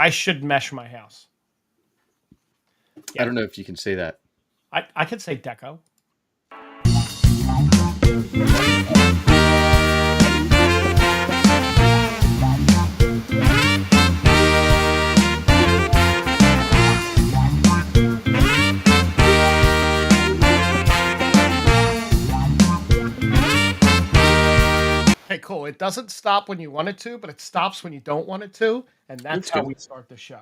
I should mesh my house. I don't know if you can say that. I could say deco. Hey, cool. It doesn't stop when you want it to, but it stops when you don't want it to, and that's That's how good. we start the show.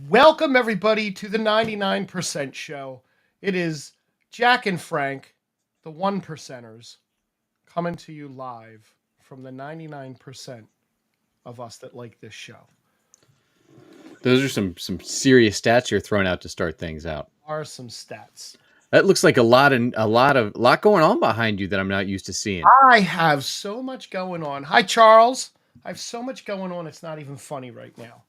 Welcome everybody to the 99% show. It is Jack and Frank, the one percenters, coming to you live from the 99% of us that like this show. Those are some serious stats you're throwing out to start things out. Are some stats. That looks like a lot going on behind you that I'm not used to seeing. I have so much going on. Hi, Charles. I have so much going on. It's not even funny right now.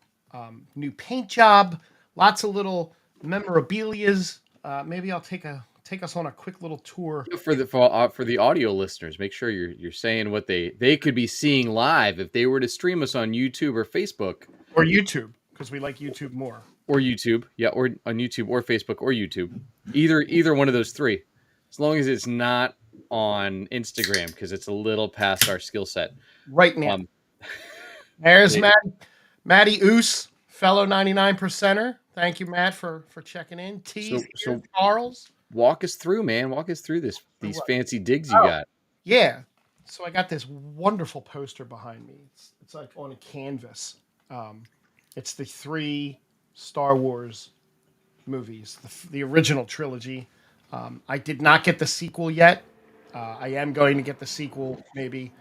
New paint job, lots of little memorabilias. Maybe I'll take us on a quick little tour. For the audio listeners, make sure you're saying what they could be seeing live if they were to stream us on YouTube or Facebook Or YouTube, because we like YouTube more. or YouTube, or on YouTube or Facebook or YouTube, either one of those three, as long as it's not on Instagram because it's a little past our skill set. Right now. There's Matty Oos, fellow 99%er. Thank you, Matt, for checking in. So Charles. Walk us through, man. Walk us through these fancy digs you got. Yeah. So I got this wonderful poster behind me. It's like on a canvas. It's the 3 Star Wars movies, the original trilogy. I did not get the sequel yet. I am going to get the sequel, maybe,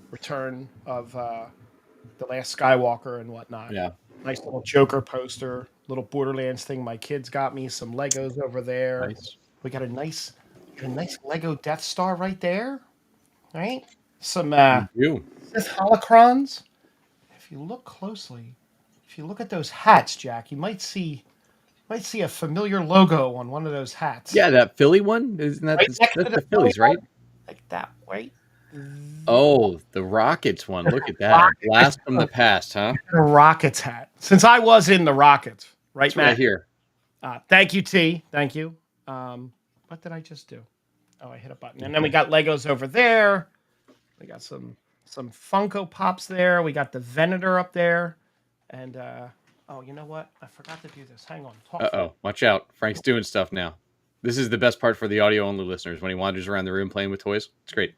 Return of the Last Skywalker and whatnot. Yeah. Nice little Joker poster, little Borderlands thing my kids got me, some Legos over there. Nice. We got a nice Lego Death Star right there. Right? Some Sith holocrons. If you look closely, if you look at those hats, Jack, you might see a familiar logo on one of those hats. Yeah, that Philly one? Isn't that that's the Phillies, right? Like that, right? Oh, the Rockets one. Look at that. Blast from the past, huh? The Rockets hat. Since I was in the Rockets, right, Matt? Right here. Thank you, T. Thank you. What did I just do? Oh, I hit a button. And then we got Legos over there. We got some Funko Pops there. We got the Venator up there. And, oh, you know what? I forgot to do this. Hang on. Uh-oh. Watch out. Frank's doing stuff now. This is the best part for the audio-only listeners when he wanders around the room playing with toys. It's great.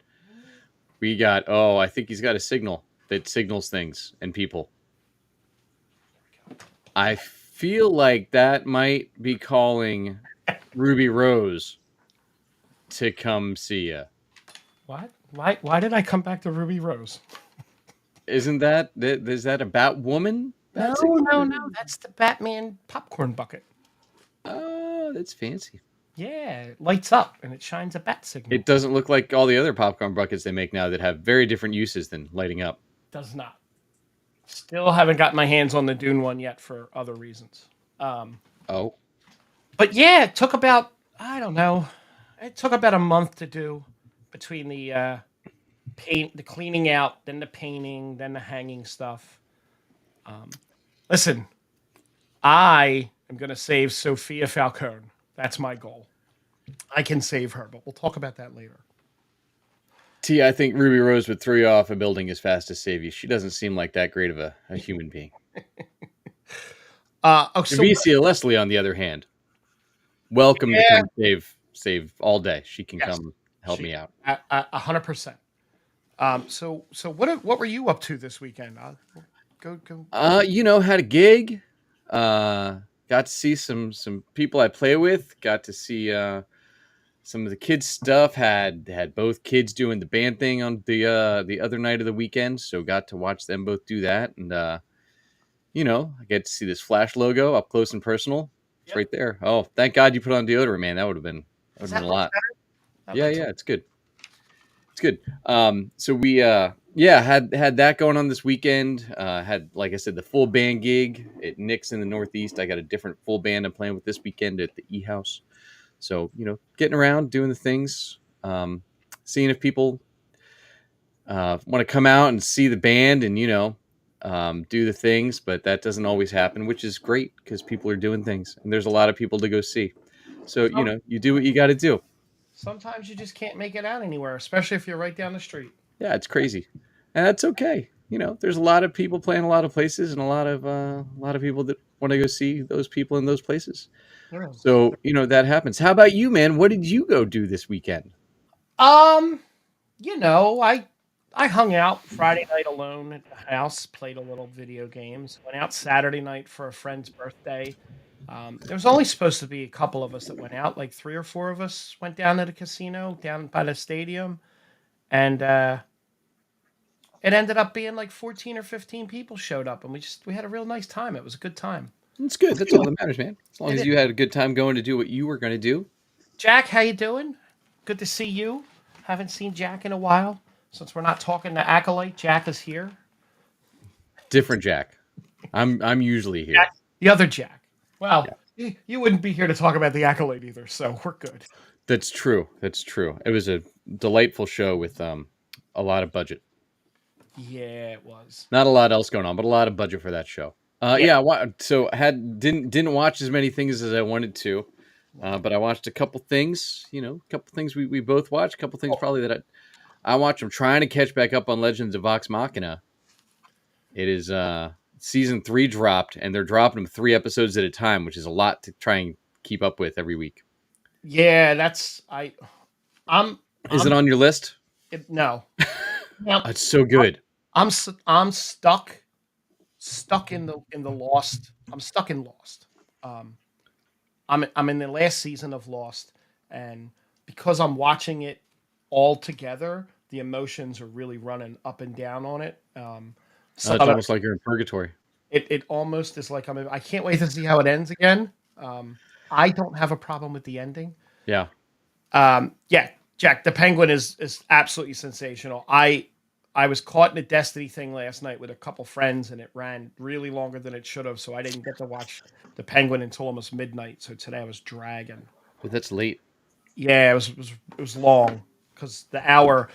We got, I think he's got a signal that signals things and people. I feel like that might be calling Ruby Rose to come see you. What? Why did I come back to Ruby Rose? Is that a Batwoman? No. That's the Batman popcorn bucket. Oh, that's fancy. Yeah, it lights up and it shines a bat signal. It doesn't look like all the other popcorn buckets they make now that have very different uses than lighting up. Does not. Still haven't got my hands on the Dune one yet for other reasons. Oh. But yeah, it took about, I don't know, a month to do between the the cleaning out, then the painting, then the hanging stuff. Listen, I am going to save Sophia Falcone. That's my goal. I can save her, but we'll talk about that later. T, I think Ruby Rose would throw you off a building as fast as save you. She doesn't seem like that great of a human being. Vicia Leslie, on the other hand, welcome to come save all day. She can come help me out. 100%. So what were you up to this weekend? Go. Had a gig. Got to see some people I play with. Got to see some of the kids' stuff. Had both kids doing the band thing on the other night of the weekend, so got to watch them both do that. And I get to see this Flash logo up close and personal. It's right there. Oh, thank God you put on deodorant, man. That would have been a lot. Yeah, it's good. It's good. So we had that going on this weekend. Had, like I said, the full band gig at Nick's in the Northeast. I got a different full band I'm playing with this weekend at the E House. So, getting around, doing the things, seeing if people want to come out and see the band. And, do the things, but that doesn't always happen, which is great because people are doing things and there's a lot of people to go see. So, Some, you do what you got to do. Sometimes you just can't make it out anywhere, especially if you're right down the street. Yeah, it's crazy. And that's okay. There's a lot of people playing a lot of places and a lot of people that want to go see those people in those places. There is. So, that happens. How about you, man? What did you go do this weekend? Um, I hung out Friday night alone at the house, played a little video games, went out Saturday night for a friend's birthday. There was only supposed to be a couple of us that went out, like three or four of us went down to the casino down by the stadium, and it ended up being like 14 or 15 people showed up, and we had a real nice time. It was a good time. It's good. That's all that matters, man. As long It as is. you had a good time going to do what you were going to do. Jack, how you doing? Good to see you. Haven't seen Jack in a while. Since we're not talking to Acolyte, Jack is here. Different Jack. I'm usually here. Jack, the other Jack. Well, Yeah. you wouldn't be here to talk about the Acolyte either, so we're good. That's true. That's true. It was a delightful show with a lot of budget. Yeah, it was. Not a lot else going on, but a lot of budget for that show. Yeah. So had didn't watch as many things as I wanted to, but I watched a couple things. A couple things we both watched. A couple things probably that I watched. I'm trying to catch back up on Legends of Vox Machina. It is season 3 dropped, and they're dropping them 3 episodes at a time, which is a lot to try and keep up with every week. Yeah, I'm Is it on your list? no. No, It's so good. I'm stuck in the Lost. I'm stuck in Lost. Um, I'm in the last season of Lost, and because I'm watching it all together, the emotions are really running up and down on it. So It's almost like you're in purgatory. it almost is like I can't wait to see how it ends again. I don't have a problem with the ending. Yeah. Yeah, Jack, the Penguin is absolutely sensational. I was caught in a Destiny thing last night with a couple friends, and it ran really longer than it should have, so I didn't get to watch the Penguin until almost midnight. So today I was dragging. But that's late. Yeah, it was long because the hour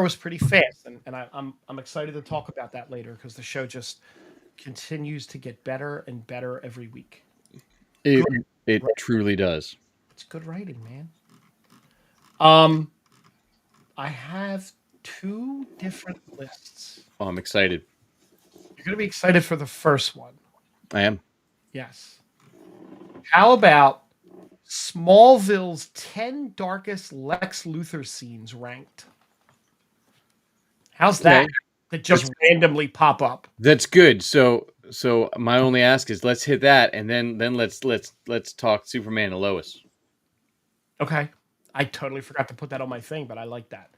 was pretty fast, and I'm excited to talk about that later because the show just continues to get better and better every week. It it truly does. It's good writing, man. Um, I have 2 different lists. Oh, I'm excited. You're gonna be excited for the first one. I am. Yes. How about Smallville's 10 darkest Lex Luthor scenes ranked? How's that? Okay. That just randomly pop up. That's good. So my only ask is let's hit that, and then let's talk Superman and Lois. Okay. I totally forgot to put that on my thing, but I like that.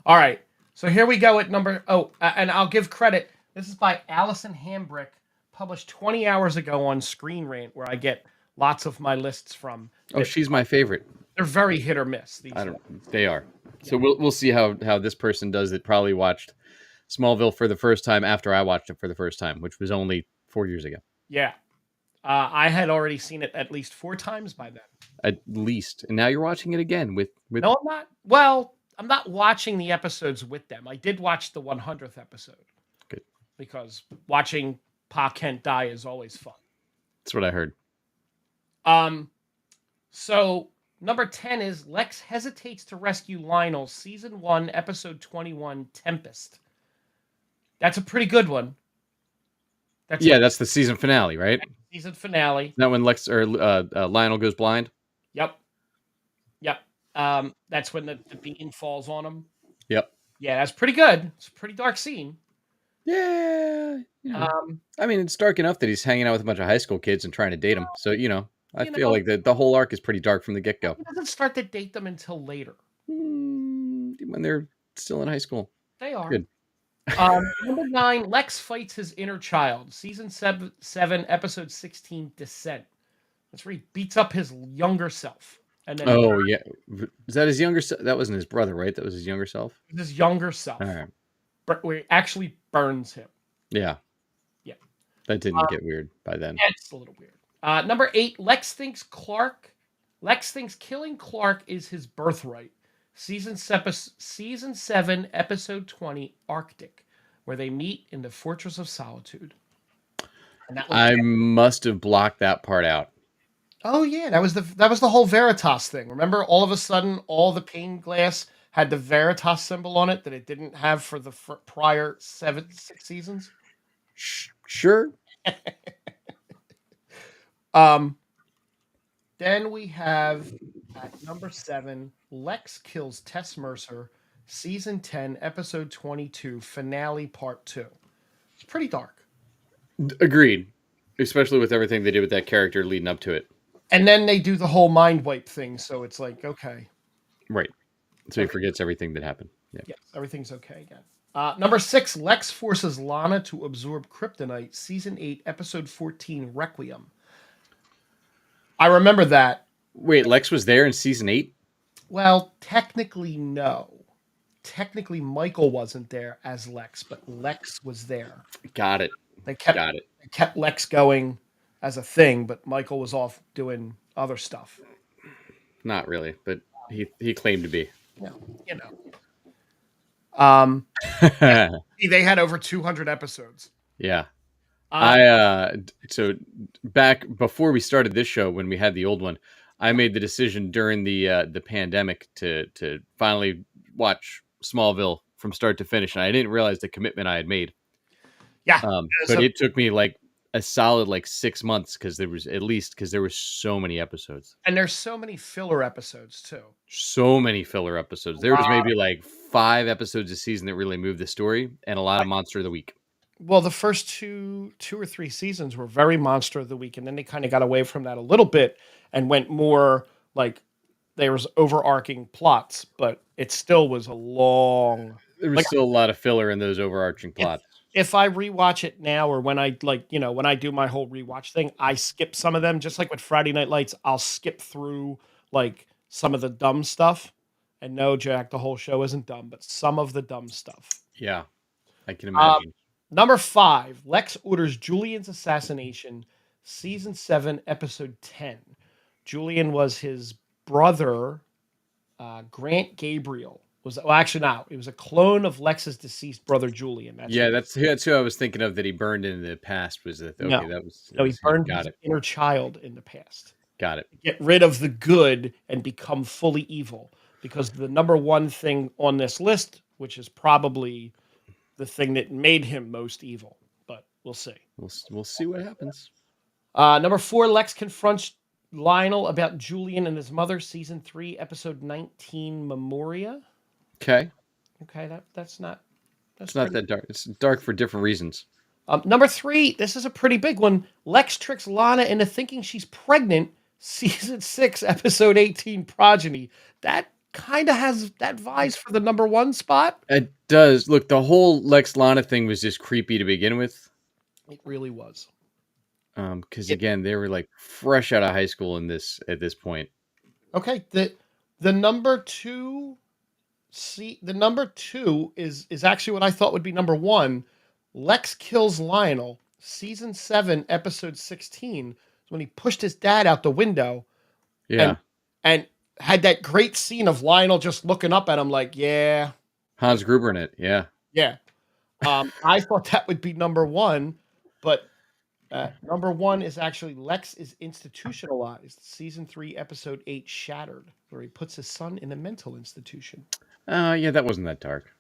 All right. So here we go at number. Oh, and I'll give credit. This is by Allison Hambrick, published 20 hours ago on Screen Rant, where I get lots of my lists from. Oh, she's my favorite. They're very hit or miss. These I don't. They are. So we'll see how this person does that. Probably watched Smallville for the first time after I watched it for the first time, which was only 4 years ago. Yeah. I had already seen it at least 4 times by then. At least, and now you're watching it again with. No, I'm not. Well, I'm not watching the episodes with them. I did watch the 100th episode. Good. Because watching Pa Kent die is always fun. That's what I heard. So number 10 is Lex hesitates to rescue Lionel, season 1, episode 21, Tempest. That's a pretty good one. That's the season finale, right? Season finale. Is that when Lex or Lionel goes blind? Yep. That's when the bean falls on him. Yep. Yeah, that's pretty good. It's a pretty dark scene. Yeah. I mean, it's dark enough that he's hanging out with a bunch of high school kids and trying to date them. So, I feel like the whole arc is pretty dark from the get-go. He doesn't start to date them until later. When they're still in high school. They are. Good. Number 9, Lex fights his inner child. Season 7, episode 16, Descent. That's where he beats up his younger self. And then yeah. Is that his younger self? That wasn't his brother, right? That was his younger self? his younger self. All right. Where he actually burns him. Yeah. Yeah. That didn't get weird by then. That's a little weird. Number 8, Lex thinks killing Clark is his birthright. Season 7, episode 20, Arctic, where they meet in the Fortress of Solitude. And that was I must have blocked that part out. oh yeah, that was the whole Veritas thing. Remember, all of a sudden, all the pane glass had the Veritas symbol on it that it didn't have for the prior 6 seasons. Sure. Um, then we have at number 7, Lex kills Tess Mercer, season 10, episode 22, finale part 2. It's pretty dark. Agreed. Especially with everything they did with that character leading up to it. And then they do the whole mind wipe thing, so it's like, okay. Right. So he forgets everything that happened. Yeah. Yes, everything's okay again. Number 6, Lex forces Lana to absorb kryptonite, season 8, episode 14, Requiem. I remember that. Wait, Lex was there in season 8? Well, technically, no. Technically, Michael wasn't there as Lex, but Lex was there. Got it. They Got it. kept Lex going as a thing, but Michael was off doing other stuff. Not really, but he claimed to be. You know. They had over 200 episodes. Yeah. So back before we started this show, when we had the old one, I made the decision during the pandemic to finally watch Smallville from start to finish, and I didn't realize the commitment I had made. Yeah, but it took me like a solid 6 months because there were so many episodes, and there's so many filler episodes too. So many filler episodes. There was maybe 5 episodes a season that really moved the story, and a lot of Monster of the Week. Well, the first two or three seasons were very Monster of the Week, and then they kind of got away from that a little bit and went more like there was overarching plots, but it still was a long. There was still a lot of filler in those overarching plots. If I rewatch it now, or when I when I do my whole rewatch thing, I skip some of them. Just like with Friday Night Lights, I'll skip through some of the dumb stuff. And no, Jack, the whole show isn't dumb, but some of the dumb stuff. Yeah, I can imagine. Number 5, Lex orders Julian's assassination, season 7, episode 10. Julian was his brother, Grant Gabriel. Actually, no, it was a clone of Lex's deceased brother, Julian. That's who I was thinking of that he burned in the past. Was that okay? No, he burned his inner child in the past. Got it. Get rid of the good and become fully evil. Because the number one thing on this list, which is probably the thing that made him most evil, but we'll see. We'll see what happens. Number 4, Lex confronts Lionel about Julian and his mother, season 3, episode 19, Memoria. Okay, that's not that dark. It's dark for different reasons. Number 3, this is a pretty big one. Lex tricks Lana into thinking she's pregnant, season 6, episode 18, Progeny. That kind of has that vies for the number 1 spot. It does. Look, the whole Lex Lana thing was just creepy to begin with. It really was. Because again, they were fresh out of high school at this point. Okay, the number 2. The number 2 is actually what I thought would be number 1. Lex kills Lionel, season 7, episode 16, when he pushed his dad out the window. Yeah. And had that great scene of Lionel just looking up at him like, yeah. Hans Gruber in it, yeah. Yeah. I thought that would be number 1, but number 1 is actually Lex is institutionalized, season 3, episode 8, Shattered, where he puts his son in a mental institution. Yeah, that wasn't that dark.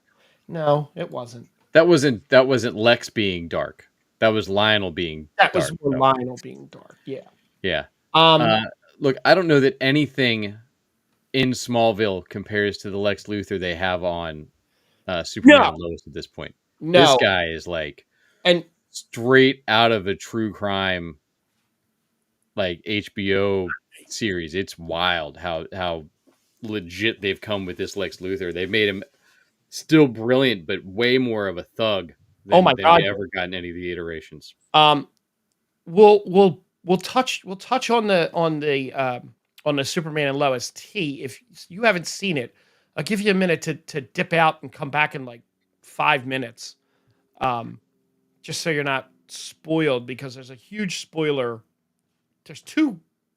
No, it wasn't. That wasn't Lex being dark. That was Lionel being dark. That was Lionel being dark. Yeah. Yeah. Look, I don't know that anything in Smallville compares to the Lex Luthor they have on Superman and Lois at this point. No. This guy is and straight out of a true crime HBO series. It's wild how legit they've come with this Lex Luthor. They've made him still brilliant, but way more of a thug than we ever got in any of the iterations. We'll touch on the Superman and Lois T. If you haven't seen it, I'll give you a minute to dip out and come back in 5 minutes. Just so you're not spoiled, because there's a huge spoiler. There's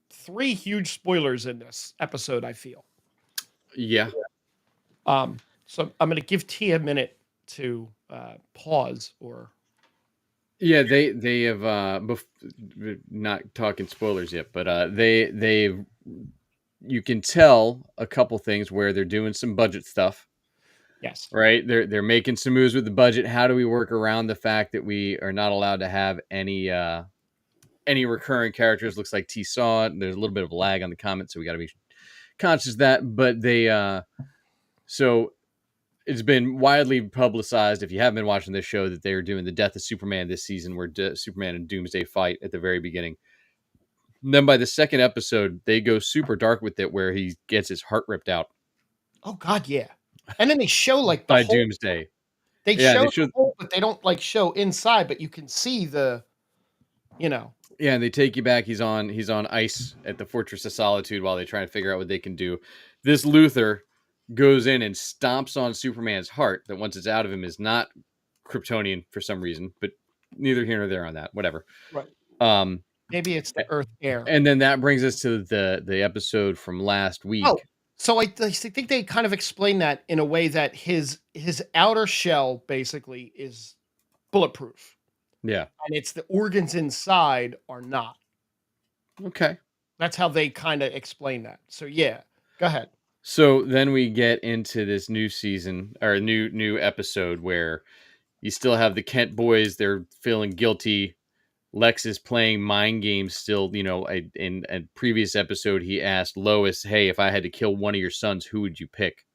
3 huge spoilers in this episode, I feel. Yeah. So I'm going to give T a minute to pause or Yeah, they have not talking spoilers yet, but they you can tell a couple things where they're doing some budget stuff, yes. right? They're making some moves with the budget. How do we work around the fact that we are not allowed to have any recurring characters? Looks like T saw it. There's a little bit of a lag on the comment, so we got to be conscious of that. But they so it's been widely publicized, if you haven't been watching this show, that they are doing the Death of Superman this season, where Superman and Doomsday fight at the very beginning. And then by the second episode, they go super dark with it, where he gets his heart ripped out Oh God, yeah. And then they show like the by whole. Doomsday. They Yeah, show they the should. hole, but they don't like show inside. But you can see the, you know. Yeah, and they take you back. He's on ice at the Fortress of Solitude while they try and figure out what they can do. This Luther goes in and stomps on Superman's heart that once it's out of him is not Kryptonian for some reason, but neither here nor there on that. Whatever. Right. Um, Maybe it's the Earth air. and then that brings us to the episode from last Oh, week. so I think they kind of explain that in a way that his outer shell basically is bulletproof, Yeah. and it's the organs inside are not. Okay. That's how they kind of explain that. So yeah, go ahead. So then we get into this new season or new episode where you still have the Kent boys. They're feeling guilty. Lex is playing mind games still. In a previous episode, he asked Lois, "Hey, if I had to kill one of your sons, who would you pick?"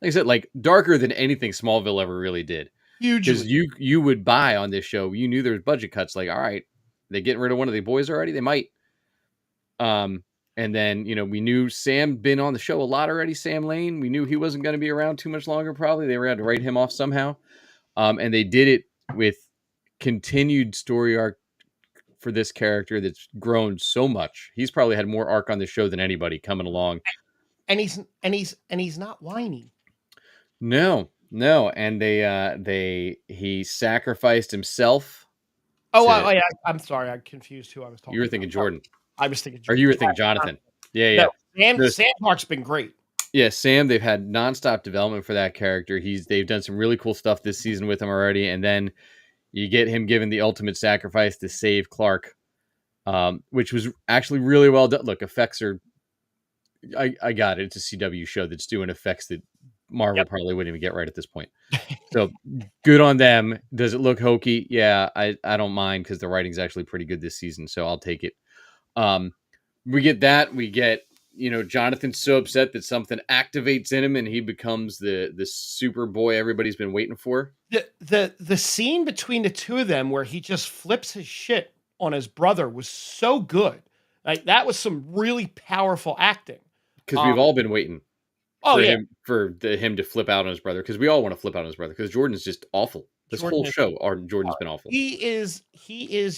Like I said, like darker than anything Smallville ever really did. Because Hugely. you would buy on this show. You knew there was budget cuts. Like, all right, they getting rid of one of the boys already? They might. And then we knew Sam been on the show a lot already. Sam Lane. We knew he wasn't going to be around too much longer. Probably they were going to write him off somehow. And they did it with continued story arc for this character that's grown so much. He's probably had more arc on the show than anybody coming along. And he's not whiny. No, and he sacrificed himself. Oh, I'm sorry, I confused who I was talking. You were thinking about. Jordan. I was thinking, or you were thinking Jonathan. Yeah. No, Sam Park's been great. Yeah, Sam. They've had nonstop development for that character. They've done some really cool stuff this season with him already, and then you get him giving the ultimate sacrifice to save Clark, which was actually really well done. Look, effects are. I got it. It's a CW show that's doing effects that Marvel probably wouldn't even get right at this point. So good on them. Does it look hokey? Yeah, I don't mind because the writing's actually pretty good this season, so I'll take it. We get that. We get Jonathan's so upset that something activates in him and he becomes the super boy everybody's been waiting for. The scene between the two of them where he just flips his shit on his brother was so good. Like that was some really powerful acting. Because we've all been waiting. Oh for yeah, him to flip out on his brother, because we all want to flip out on his brother, because Jordan's just awful. This whole show, Jordan's been awful. He is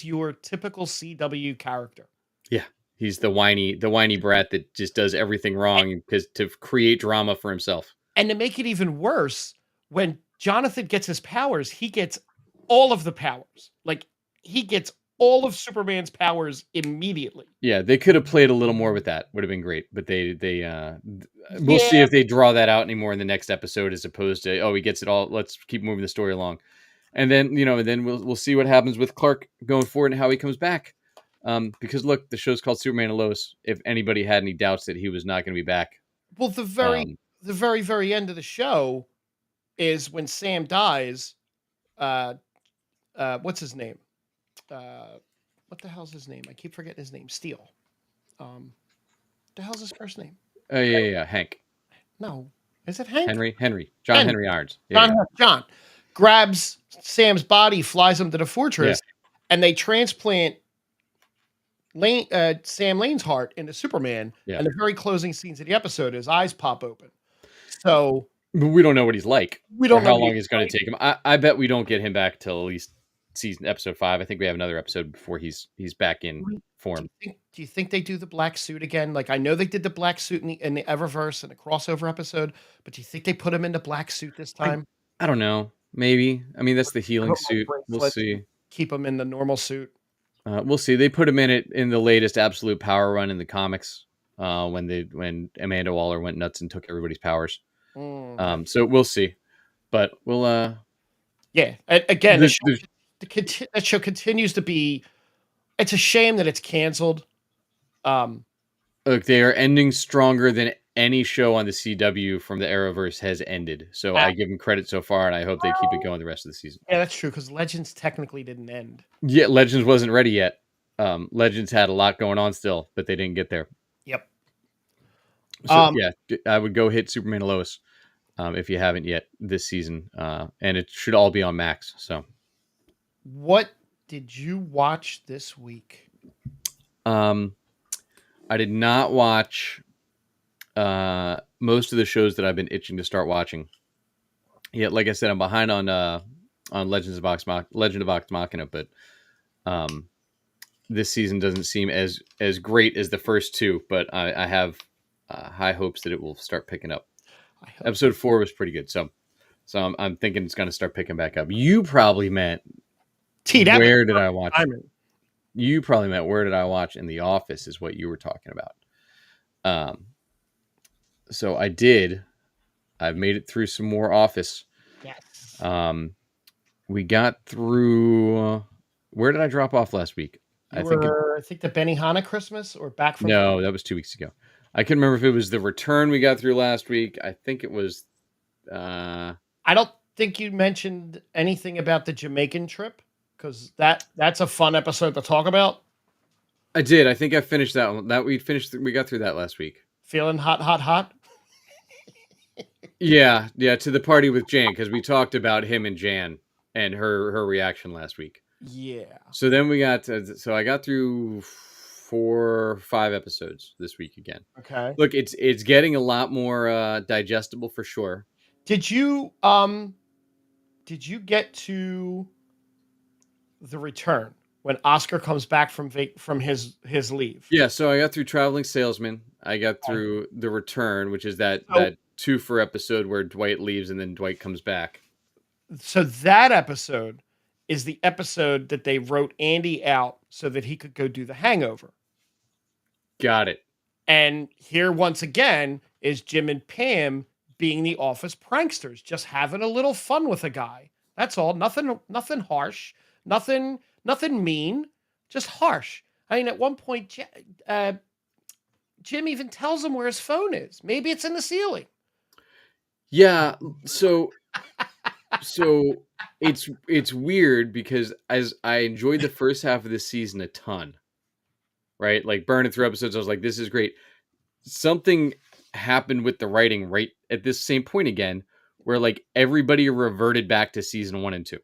your typical CW character. Yeah, he's the whiny brat that just does everything wrong because to create drama for himself. And to make it even worse, when Jonathan gets his powers, he gets all of the powers. Like he gets all of Superman's powers immediately. Yeah, they could have played a little more with that. Would have been great, but we'll see if they draw that out anymore in the next episode, as opposed to he gets it all. Let's keep moving the story along, and then we'll see what happens with Clark going forward and how he comes back. Because look, the show's called Superman and Lois. If anybody had any doubts that he was not going to be back, well, the very end of the show is when Sam dies. What's his name? What the hell's his name? I keep forgetting his name. Steele. The hell's his first name? Oh yeah, Hank. No, is it Hank? John Henry Irons. Yeah, John grabs Sam's body, flies him to the fortress, and they transplant Sam Lane's heart into Superman. Yeah. And the very closing scenes of the episode, his eyes pop open. So but we don't know what he's like. We don't know how long it's going to take him. I bet we don't get him back till at least episode 5. I think we have another episode before he's back in form. Do you think they do the black suit again? Like I know they did the black suit in the Eververse and the crossover episode, but do you think they put him in the black suit this time? I don't know. Maybe. I mean, that's the healing suit. We'll see. Keep him in the normal suit. We'll see. They put him in it in the latest Absolute Power run in the comics when Amanda Waller went nuts and took everybody's powers. So we'll see. But we'll Yeah. Again, The, the, that show continues to be. It's a shame that it's canceled. Look, they are ending stronger than any show on the CW from the Arrowverse has ended. So Uh, I give them credit so far, and I hope they keep it going the rest of the season. yeah, that's true because Legends technically didn't end. Yeah, Legends wasn't ready yet. Legends had a lot going on still, but they didn't get there. Yep. So yeah, I would go hit Superman and Lois if you haven't yet this season, and it should all be on Max. So, what did you watch this week? I did not watch most of the shows that I've been itching to start watching. Yeah, like I said, I'm behind on Legend of Vox Machina, but this season doesn't seem as great as the first two. But I have high hopes that it will start picking up. Episode 4 was pretty good, so I'm thinking it's going to start picking back up. You probably meant where did I watch? You probably meant where did I watch in The Office is what you were talking about. So I did. I've made it through some more Office. Yes. We got through. Where did I drop off last week? I think the Benihana Christmas or back from. No, that was 2 weeks ago. I couldn't remember if it was the return we got through last week. I think it was. I don't think you mentioned anything about the Jamaican trip because that's a fun episode to talk about. I did. I think I finished that one. That we got through that last week. Feeling hot. Yeah, to the party with Jan because we talked about him and Jan and her reaction last week. Yeah. So then we got I got through 4 or 5 episodes this week again. Okay. Look, it's getting a lot more digestible for sure. Did you get to the return when Oscar comes back from his leave? Yeah, so I got through Traveling Salesman. I got through the return, which is that 2 episode where Dwight leaves and then Dwight comes back. So that episode is the episode that they wrote Andy out so that he could go do The Hangover. Got it. And here once again is Jim and Pam being the office pranksters, just having a little fun with a guy. That's all. Nothing harsh. Nothing mean. Just harsh. I mean, at one point, Jim even tells him where his phone is. Maybe it's in the ceiling. Yeah. So it's weird because as I enjoyed the first half of the season a ton, right? Like burning through episodes, I was like, this is great. Something happened with the writing right at this same point again, where like everybody reverted back to season 1 and 2,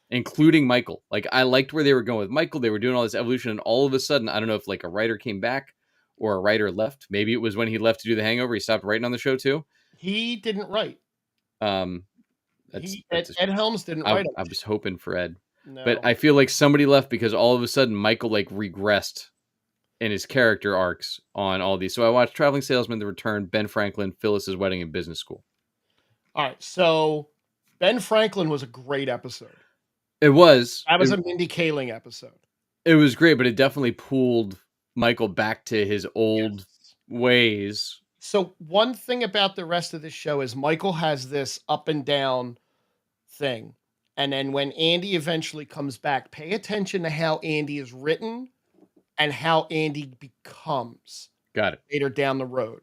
including Michael. Like I liked where they were going with Michael. They were doing all this evolution, and all of a sudden, I don't know if like a writer came back or a writer left. Maybe it was when he left to do The Hangover. He stopped writing on the show too. He didn't write. Ed Helms didn't write. I was hoping for Ed, no. But I feel like somebody left because all of a sudden Michael like regressed in his character arcs on all these. So I watched Traveling Salesman, The Return, Ben Franklin, Phyllis's Wedding, and Business School. All right, so Ben Franklin was a great episode. It was. That was a Mindy Kaling episode. It was great, but it definitely pulled Michael back to his old ways. So one thing about the rest of the show is Michael has this up and down thing. And then when Andy eventually comes back, pay attention to how Andy is written and how Andy becomes. Got it. Later down the road.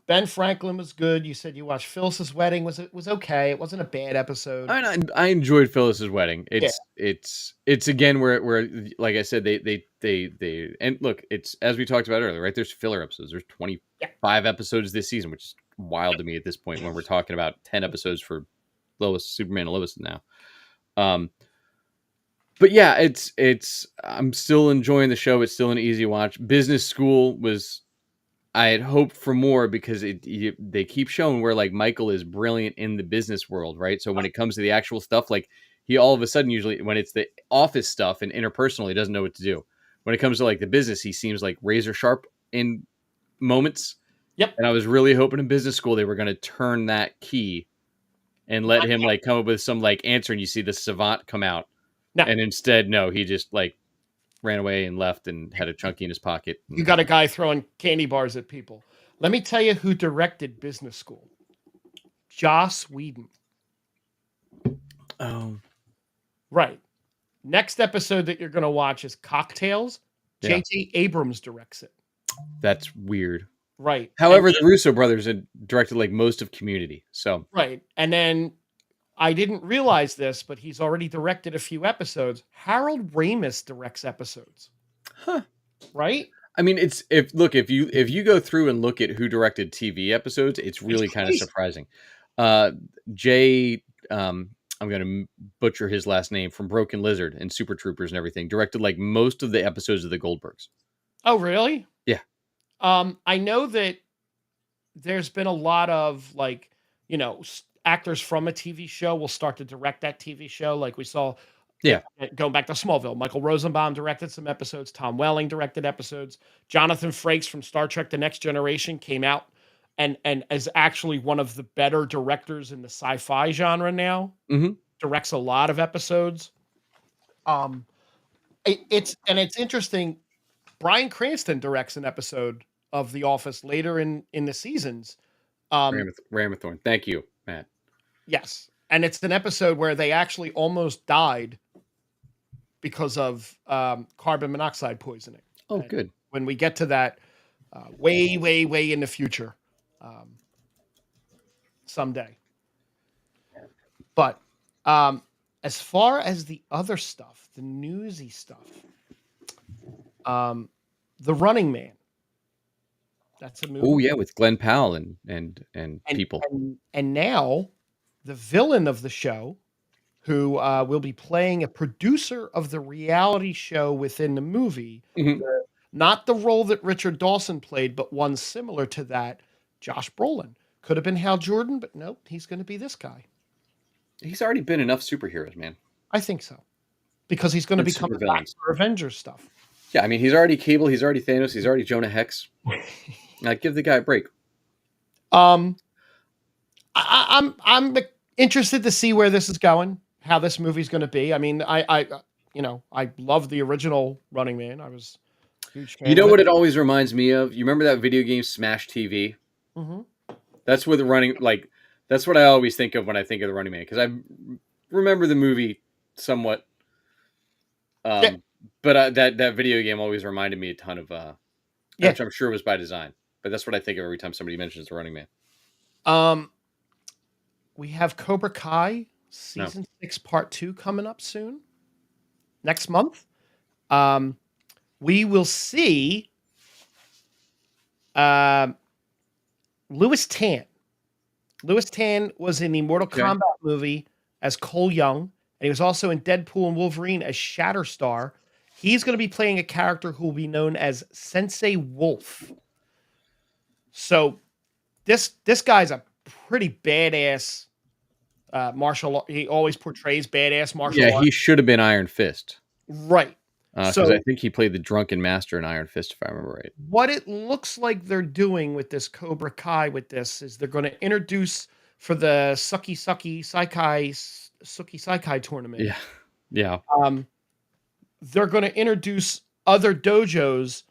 Ben Franklin was good. You said you watched Phyllis's Wedding. Was okay. It wasn't a bad episode. I enjoyed Phyllis's Wedding. It's again where like I said they and look, it's as we talked about earlier, right? There's filler episodes. There's 25 episodes this season, which is wild to me at this point when we're talking about 10 episodes for Superman and Lois now. But yeah, it's I'm still enjoying the show. It's still an easy watch. Business School was. I had hoped for more because they keep showing where like Michael is brilliant in the business world, right? So when it comes to the actual stuff, like he all of a sudden usually when it's the office stuff and interpersonal, he doesn't know what to do. When it comes to like the business, he seems like razor sharp in moments. Yep. And I was really hoping in Business School they were going to turn that key and let him like come up with some like answer, and you see the savant come out. No. And instead, no, he just like ran away and left and had a chunky in his pocket. You got a guy throwing candy bars at people. Let me tell you who directed Business School. Joss Whedon. Oh, Right. Next episode that you're going to watch is Cocktails. yeah, J.J. Abrams directs it. that's weird. Right. And However, the Russo brothers had directed like most of Community, so right. And then I didn't realize this, but he's already directed a few episodes. Harold Ramis directs episodes. huh. Right? I mean, it's if you go through and look at who directed TV episodes, it's It's really kind of crazy. surprising. Uh, Jay, I'm gonna butcher his last name, from Broken Lizard and Super Troopers and everything, directed like most of the episodes of the Goldbergs. Oh, really? Yeah. I know that there's been a lot of like, actors from a TV show will start to direct that TV show. Like we saw, Yeah. going back to Smallville, Michael Rosenbaum directed some episodes. Tom Welling directed episodes. Jonathan Frakes from Star Trek: The Next Generation came out and is actually one of the better directors in the sci-fi genre now. Mm-hmm. Directs a lot of episodes. Um, it's interesting. Bryan Cranston directs an episode of The Office later in the seasons. Ramathorn. Thank you, Matt. Yes, and it's an episode where they actually almost died because of carbon monoxide poisoning. Oh, And good. when we get to that, way, way, way in the future, someday. But as far as the other stuff, the newsy stuff, The Running Man. That's a movie. Oh yeah, with Glenn Powell and people. And now the villain of the show, who will be playing a producer of the reality show within the movie, Mhm. not the role that Richard Dawson played, but one similar to that, Josh Brolin. Could have been Hal Jordan, but nope, he's going to be this guy. He's already been enough superheroes, man. I think so. Because he's going to And become back supervillains. for Avengers stuff. Yeah, I mean, he's already Cable, he's already Thanos, he's already Jonah Hex. Like, give the guy a break. I'm interested to see where this is going, how this movie's going to be. I mean, I love the original Running Man. I was a huge fan. You know of what it it always reminds me of? You remember that video game Smash TV? Mhm. That's what that's what I always think of when I think of the Running Man, because I remember the movie somewhat. Yeah. But that video game always reminded me a ton of, Yeah. which I'm sure was by design. But that's what I think of every time somebody mentions the Running Man. We have Cobra Kai season 6 part 2 coming up soon. Next month. We will see Louis Tan. Louis Tan was in the Mortal Kombat movie as Cole Young, and he was also in Deadpool and Wolverine as Shatterstar. He's going to be playing a character who will be known as Sensei Wolf. So this guy's a pretty badass martial. He always portrays badass martial arts. Yeah, he should have been Iron Fist. Right. Because I think he played the drunken master in Iron Fist, if I remember right. What it looks like they're doing with this Cobra Kai is they're going to introduce for the Suki Saikai tournament. Yeah. Yeah. They're going to introduce other dojos,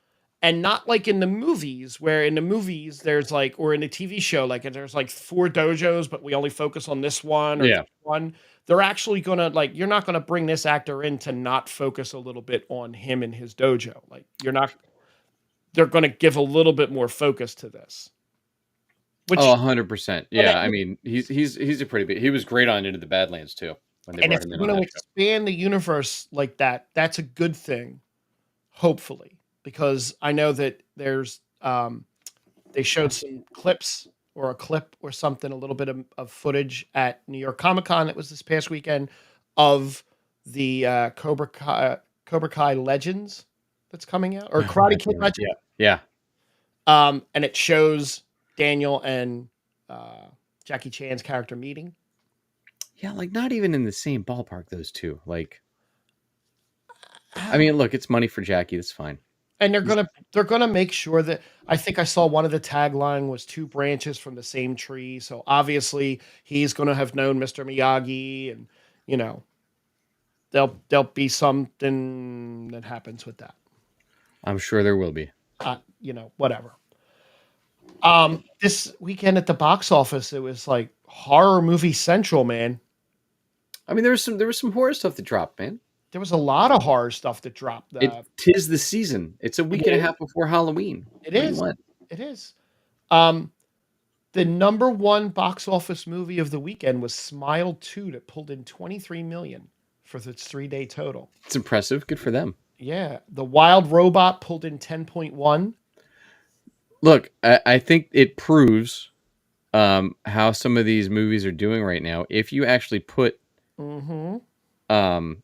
and not like in the movies, where in the movies there's like, or in the TV show, like there's like 4 dojos, but we only focus on this one or this one. They're actually going to, like, you're not going to bring this actor in to not focus a little bit on him and his dojo. Like, they're going to give a little bit more focus to this. Which, 100%. Yeah, I mean, he's a pretty big. He was great on Into the Badlands too. When they brought him in on that show. Expand the universe like that, that's a good thing, hopefully, because I know that there's they showed some clips or a clip or something, a little bit of footage at New York Comic Con that was this past weekend of the Cobra Kai Legends that's coming out, or Karate Kid Legends. Yeah. And it shows Daniel and Jackie Chan's character meeting. Yeah, like not even in the same ballpark, those two. Like, I mean, look, it's money for Jackie. That's fine. And they're gonna make sure that, I think I saw one of the tagline was 2 branches from the same tree. So obviously he's gonna have known Mr. Miyagi, and there'll be something that happens with that. I'm sure there will be. Whatever. This weekend at the box office, it was like horror movie central, man. I mean, there was some horror stuff that dropped, man. There was a lot of horror stuff that dropped. It 'tis the season. It's a It week and a is. half before Halloween. It What do you is. want? It is. Um, the number one box office movie of the weekend was Smile 2 that pulled in 23 million for its 3-day total. It's impressive. Good for them. Yeah, The Wild Robot pulled in 10.1. Look, I think it proves how some of these movies are doing right now. If you actually put Mm-hmm. um,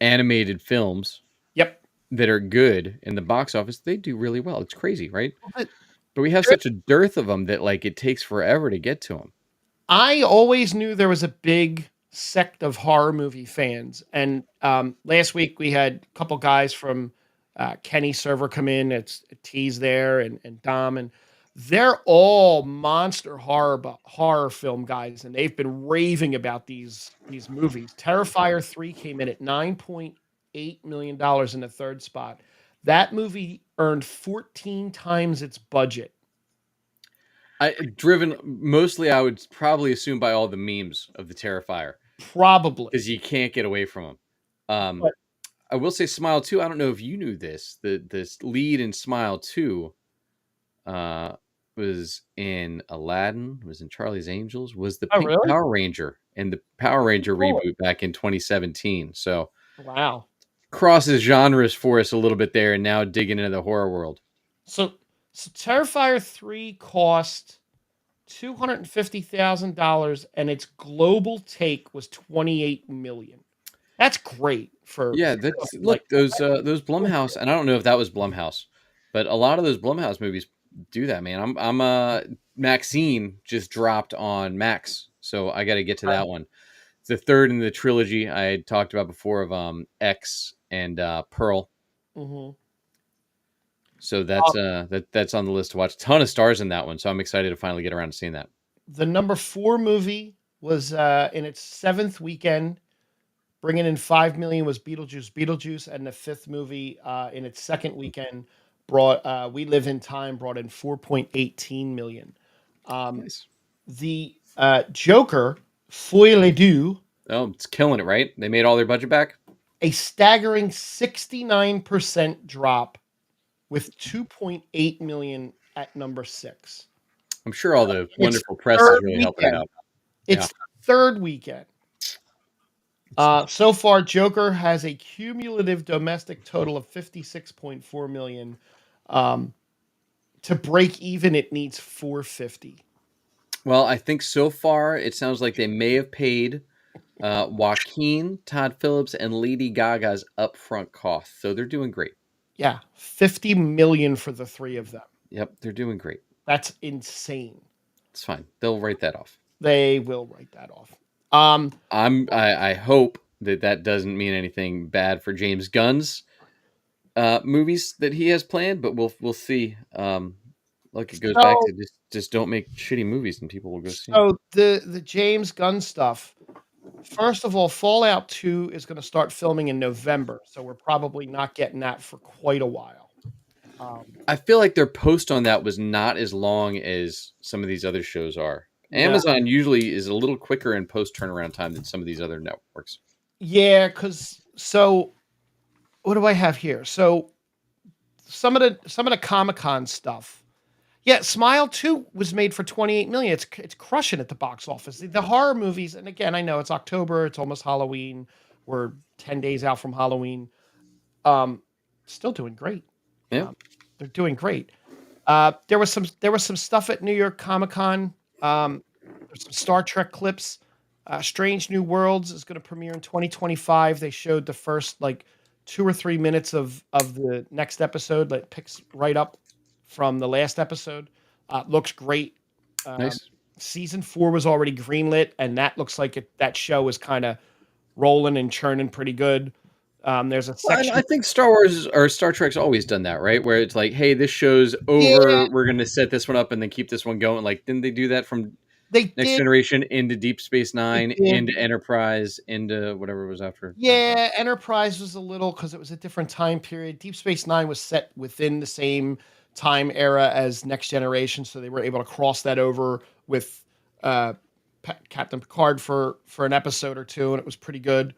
animated films Yep. that are good in the box office, they do really well. It's crazy, right? But But we have such a dearth of them that like it takes forever to get to them. I always knew there was a big sect of horror movie fans, and last week we had a couple guys from Kenny Server come in. It's T's there and Dom, and they're all monster horror film guys, and they've been raving about these movies. Terrifier 3 came in at $9.8 million in the third spot. That movie earned 14 times its budget. Driven mostly, I would probably assume by all the memes of the Terrifier Probably. because you can't get away from them. But I will say, Smile 2. I don't know if you knew this. This lead in Smile 2 was in Aladdin, was in Charlie's Angels, was the oh, Pink really? Power Ranger in the Power Ranger Really? reboot back in 2017. So Wow. crosses genres for us a little bit there, and now digging into the horror world. So, so Terrifier 3 cost $250,000 and its global take was 28 million. That's great for Yeah, that's like look those Blumhouse, and I don't know if that was Blumhouse, but a lot of those Blumhouse movies do that, man. I'm Maxine just dropped on Max, so I got to get to that one. It's the third in the trilogy I had talked about before of X and Pearl. hmm So that's on the list to watch. Ton of stars in that one, so I'm excited to finally get around to seeing that. the number 4 movie was in its 7th weekend, bringing in 5 million was Beetlejuice, and the 5th movie in its second weekend brought We Live in Time brought in 4.18 million. Um, Nice. the Joker, Folie les Deux, Oh, it's killing it, right? They made all their budget back. a staggering 69% drop with 2.8 million at number 6. I'm sure all the It's wonderful press is third really helping it weekend. out. It's Yeah. third weekend. So far, Joker has a cumulative domestic total of 56.4 million. To break even, it needs 450. Well, I think so far it sounds like they may have paid Joaquin, Todd Phillips, and Lady Gaga's upfront costs, so they're doing great. Yeah, 50 million for the three of them. Yep, they're doing great. That's insane. It's fine. They'll write that off. They will write that off. I hope that doesn't mean anything bad for James Gunn's movies that he has planned, but we'll see. Look, it goes back So, to just don't make shitty movies and people will go see 'em. so the James Gunn stuff. First of all, Fallout 2 is going to start filming in November, so we're probably not getting that for quite a while. I feel like their post on that was not as long as some of these other shows are. No. Amazon usually is a little quicker in post turnaround time than some of these other networks. Yeah, because what do I have here? So some of the Comic-Con stuff. Yeah, Smile 2 was made for 28 million. It's crushing at the box office. The horror movies, and again, I know it's October, it's almost Halloween. We're 10 days out from Halloween. Still doing great. Yeah. They're doing great. There was some stuff at New York Comic Con. There's some Star Trek clips. Strange New Worlds is going to premiere in 2025. They showed the first like 2 or 3 minutes of the next episode that picks right up from the last episode. Looks great. Nice. Season 4 was already greenlit, and that looks like that show is kind of rolling and churning pretty good. There's a Well, section. I think Star Wars or Star Trek's always done that, right? Where it's like, hey, this show's over. Yeah, We're going to set this one up and then keep this one going. Like, didn't they do that from they Next did. Generation into Deep Space They Nine, did. into Enterprise, into whatever was after? Yeah, Enterprise was a little because it was a different time period. Deep Space Nine was set within the same time era as Next Generation, so they were able to cross that over with Captain Picard for an episode or two, and it was pretty good.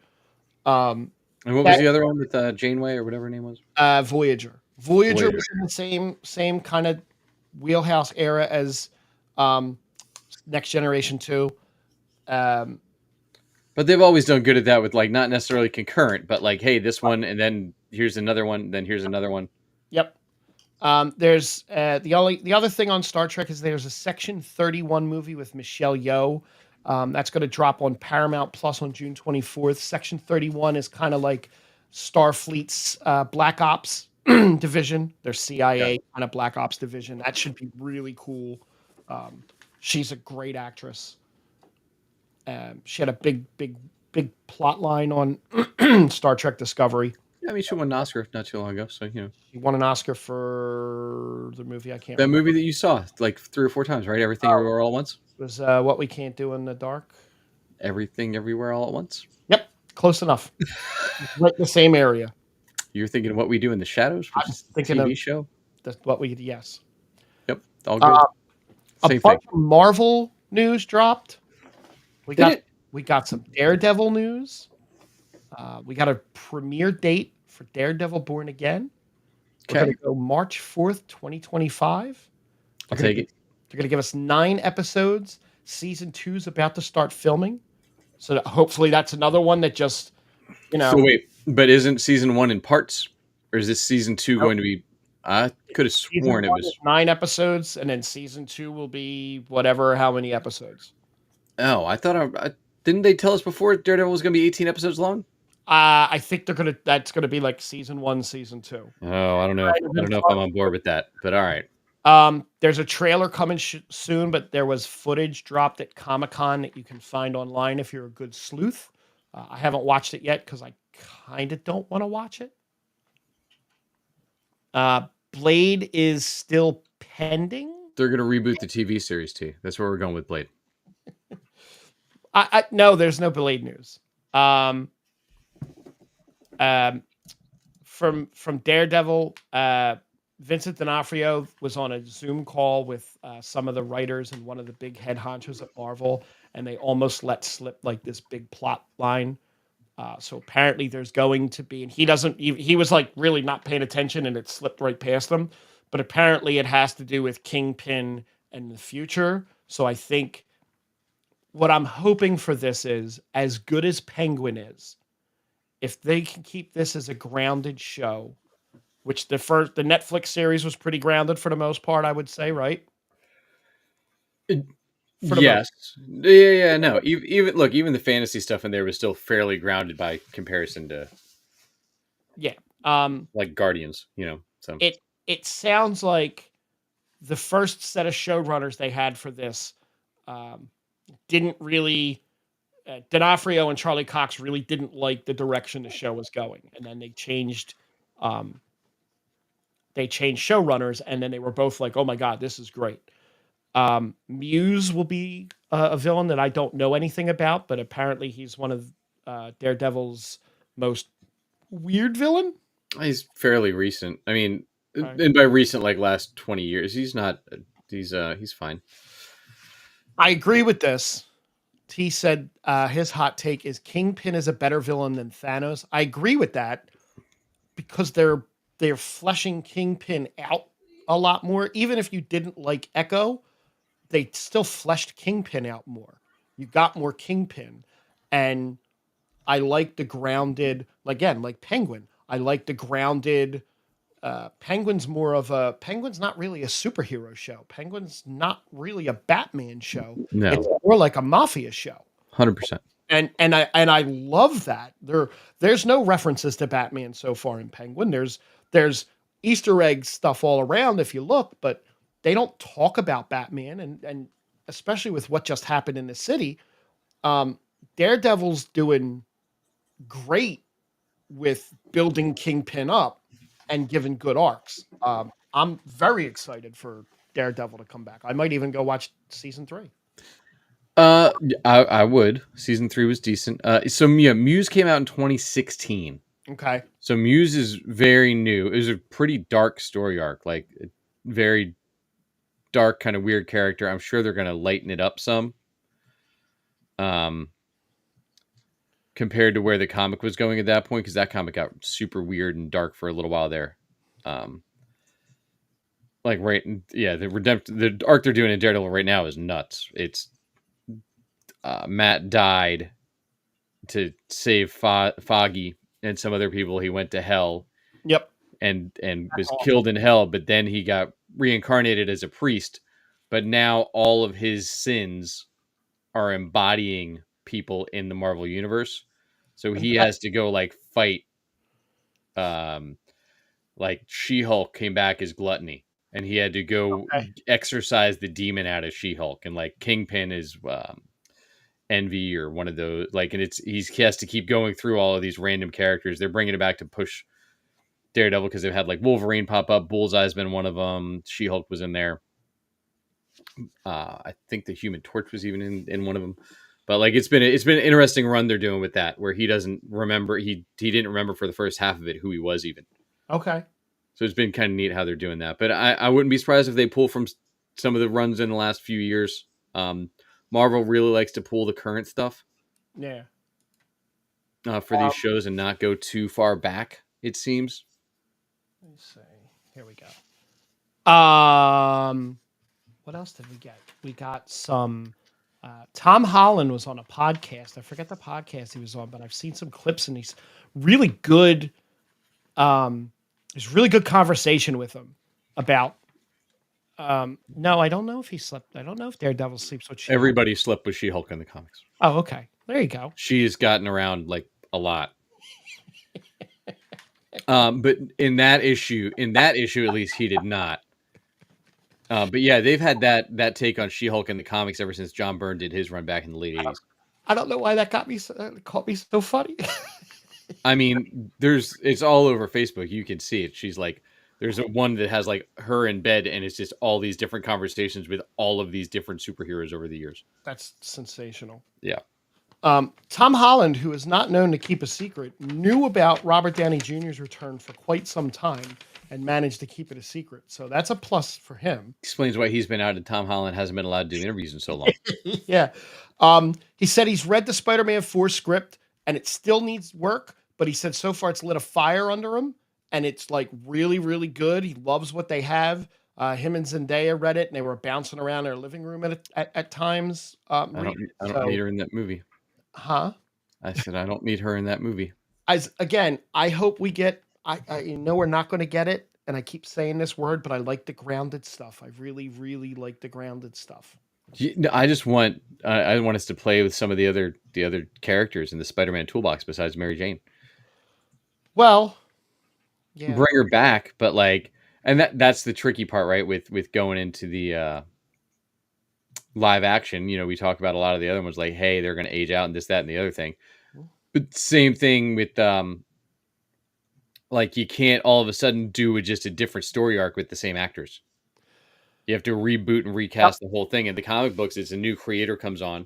Um, And what was that the other one with Janeway or whatever her name was? Voyager. Voyager Voyager. was in the same kind of wheelhouse era as um, Next Generation 2. Um, But they've always done good at that with like not necessarily concurrent, but like, hey, this one, and then here's another one, then here's another one. yep. There's the other thing on Star Trek is there's a Section 31 movie with Michelle Yeoh. That's going to drop on Paramount Plus on June 24th. Section 31 is kind of like Starfleet's Black Ops division, their CIA kind of Black Ops division. That should be really cool. She's a great actress. She had a big plot line on Star Trek Discovery. Yeah, I mean, she won an Oscar not too long ago, so you know. She won an Oscar for the movie I can't That remember. movie that you saw like 3 or 4 times, right? Everything Everywhere All at Once. It was What We Can't Do in the Dark. Everything Everywhere All at Once. Yep, close enough. Right in the same area. You're thinking of What We Do in the Shadows, I which was is the thinking TV of show. that's what we yes. Yep, all good. A Same bunch thing. of Marvel news dropped. We Did got it? we got some Daredevil news. We got a premiere date for Daredevil Born Again. We're Okay, going to go March 4th, 2025. I'll take it. They're going to give us 9 episodes. Season 2 is about to start filming. So hopefully that's another one that just, So wait, but isn't season 1 in parts, or is this season 2 Nope. going to be? I could have season sworn it 1 was. is 9 episodes, and then season 2 will be whatever, how many episodes. Oh, I thought didn't they tell us before Daredevil was going to be 18 episodes long? I think that's gonna be like season 1, season 2. Oh, I don't know. I don't know if I'm on board with that, but all right. There's a trailer coming soon, but there was footage dropped at Comic-Con that you can find online if you're a good sleuth. I haven't watched it yet because I kind of don't want to watch it. Blade is still pending. They're going to reboot the TV series too. That's where we're going with Blade. No, there's no Blade news. From Daredevil, Vincent D'Onofrio was on a Zoom call with some of the writers and one of the big head honchos at Marvel, and they almost let slip like this big plot line. So apparently there's going to be, and he was like really not paying attention and it slipped right past him. But apparently it has to do with Kingpin and the future. So I think what I'm hoping for this is, as good as Penguin is, if they can keep this as a grounded show, which the Netflix series was pretty grounded for the most part, I would say, right? Yes. Yeah. No. Even the fantasy stuff in there was still fairly grounded by comparison to like Guardians. You know. So it sounds like the first set of showrunners they had for this didn't really. D'Onofrio and Charlie Cox really didn't like the direction the show was going, and then they changed showrunners, and then they were both like, "Oh my god, this is great." Muse will be a villain that I don't know anything about, but apparently he's one of Daredevil's most weird villain. he's fairly recent. I mean, Right. and by recent, like last 20 years, he's not. He's fine. I agree with this. T said his hot take is Kingpin is a better villain than Thanos. I agree with that because they're fleshing Kingpin out a lot more. Even if you didn't like Echo, they still fleshed Kingpin out more. You got more Kingpin, and I like the grounded, again, like Penguin. I like the grounded. Penguin's not really a superhero show. Penguin's not really a Batman show. No. It's more like a mafia show. 100%. And I love that. There's no references to Batman so far in Penguin. There's Easter egg stuff all around if you look, but they don't talk about Batman, and especially with what just happened in the city. Daredevil's doing great with building Kingpin up and giving good arcs. I'm very excited for Daredevil to come back. I might even go watch season 3. I would. Season 3 was decent. So yeah, Muse came out in 2016. Okay. So Muse is very new. It was a pretty dark story arc, like a very dark, kind of weird character. I'm sure they're going to lighten it up some. Um, compared to where the comic was going at that point, because that comic got super weird and dark for a little while there. Like right, yeah, the arc they're doing in Daredevil right now is nuts. It's Matt died to save Foggy and some other people. He went to hell Yep. and That's was awful. killed in hell, but then he got reincarnated as a priest. But now all of his sins are embodying people in the Marvel universe. So he has to go like fight um like She-Hulk came back as Gluttony, and he had to go Okay. exorcise the demon out of She-Hulk, and like Kingpin is Envy or one of those. Like, and he has to keep going through all of these random characters. They're bringing it back to push Daredevil because they've had like Wolverine pop up, Bullseye's been one of them, She-Hulk was in there. I think the Human Torch was even in one of them. But like it's been an interesting run they're doing with that, where he doesn't remember he didn't remember for the first half of it who he was even. Okay. So it's been kind of neat how they're doing that. But I wouldn't be surprised if they pull from some of the runs in the last few years. Marvel really likes to pull the current stuff Yeah. for these shows and not go too far back, it seems. Let me see. Here we go. What else did we get? We got some. Tom Holland was on a podcast. I forget the podcast he was on, but I've seen some clips and he's really good. There's really good conversation with him about. No, I don't know if he slept. I don't know if Daredevil sleeps with She-Hulk. Everybody slept with She-Hulk in the comics. Oh, okay. There you go. She's gotten around like a lot. But in that issue, at least he did not. But yeah, they've had that take on She-Hulk in the comics ever since John Byrne did his run back in the late 80s. I don't know why that caught me so funny. I mean, it's all over Facebook. You can see it. She's like, there's one that has like her in bed, and it's just all these different conversations with all of these different superheroes over the years. That's sensational. Yeah. Tom Holland, who is not known to keep a secret, knew about Robert Downey Jr.'s return for quite some time and managed to keep it a secret. So that's a plus for him. Explains why he's been out and Tom Holland hasn't been allowed to do interviews in so long. Yeah. He said he's read the Spider-Man 4 script and it still needs work, but he said so far it's lit a fire under him and it's like really, really good. He loves what they have. Him and Zendaya read it and they were bouncing around their living room at times. I don't need her in that movie. Huh? I said I don't need her in that movie. I hope we get. I know we're not going to get it, and I keep saying this word, but I like the grounded stuff. I really, really like the grounded stuff. I just want I want us to play with some of the other characters in the Spider-Man toolbox besides Mary Jane. Well, yeah, bring her back, but like, and that's the tricky part, right? With going into the live action, we talk about a lot of the other ones, like, hey, they're going to age out and this, that, and the other thing. But same thing with like you can't all of a sudden do just a different story arc with the same actors. You have to reboot and recast the whole thing. In the comic books, it's a new creator comes on,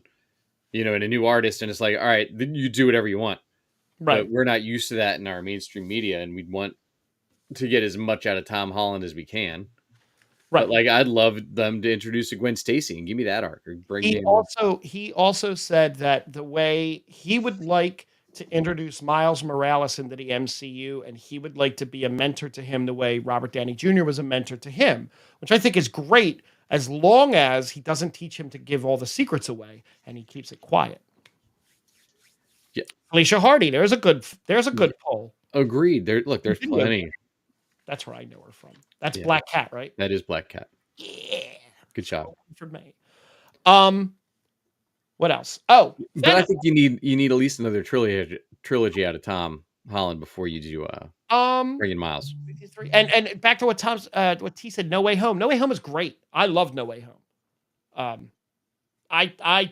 and a new artist, and it's like, all right, then you do whatever you want. right. But we're not used to that in our mainstream media, and we'd want to get as much out of Tom Holland as we can. Right. But like, I'd love them to introduce a Gwen Stacy and give me that arc. Or bring he also said that the way he would like to introduce Miles Morales into the MCU, and he would like to be a mentor to him the way Robert Downey Jr. was a mentor to him, which I think is great, as long as he doesn't teach him to give all the secrets away and he keeps it quiet. Yeah, Alicia Hardy, there's a good poll. Agreed. There's plenty. That's where I know her from. That's Black Cat, right? That is Black Cat. Yeah. Good job. For me. What else? Oh, but I think you need at least another trilogy out of Tom Holland before you do bring in Miles. And back to what T said. No Way Home. No Way Home is great. I love No Way Home. I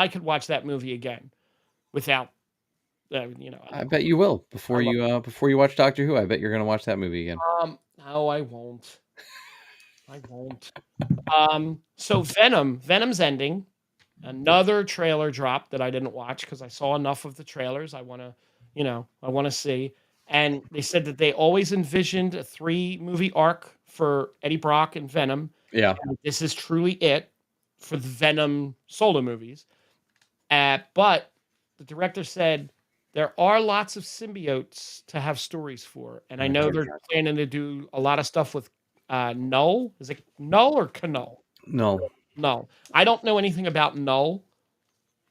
could watch that movie again without. I bet you will before you watch Doctor Who. I bet you're going to watch that movie again. No, I won't. I won't. So Venom's ending. Another trailer drop that I didn't watch because I saw enough of the trailers. I want to see. And they said that they always envisioned a 3-movie arc for Eddie Brock and Venom. Yeah. And this is truly it for the Venom solo movies. But the director said there are lots of symbiotes to have stories for, and I know they're planning to do a lot of stuff with Null. Is it Null or Canol? No, Null. I don't know anything about Null,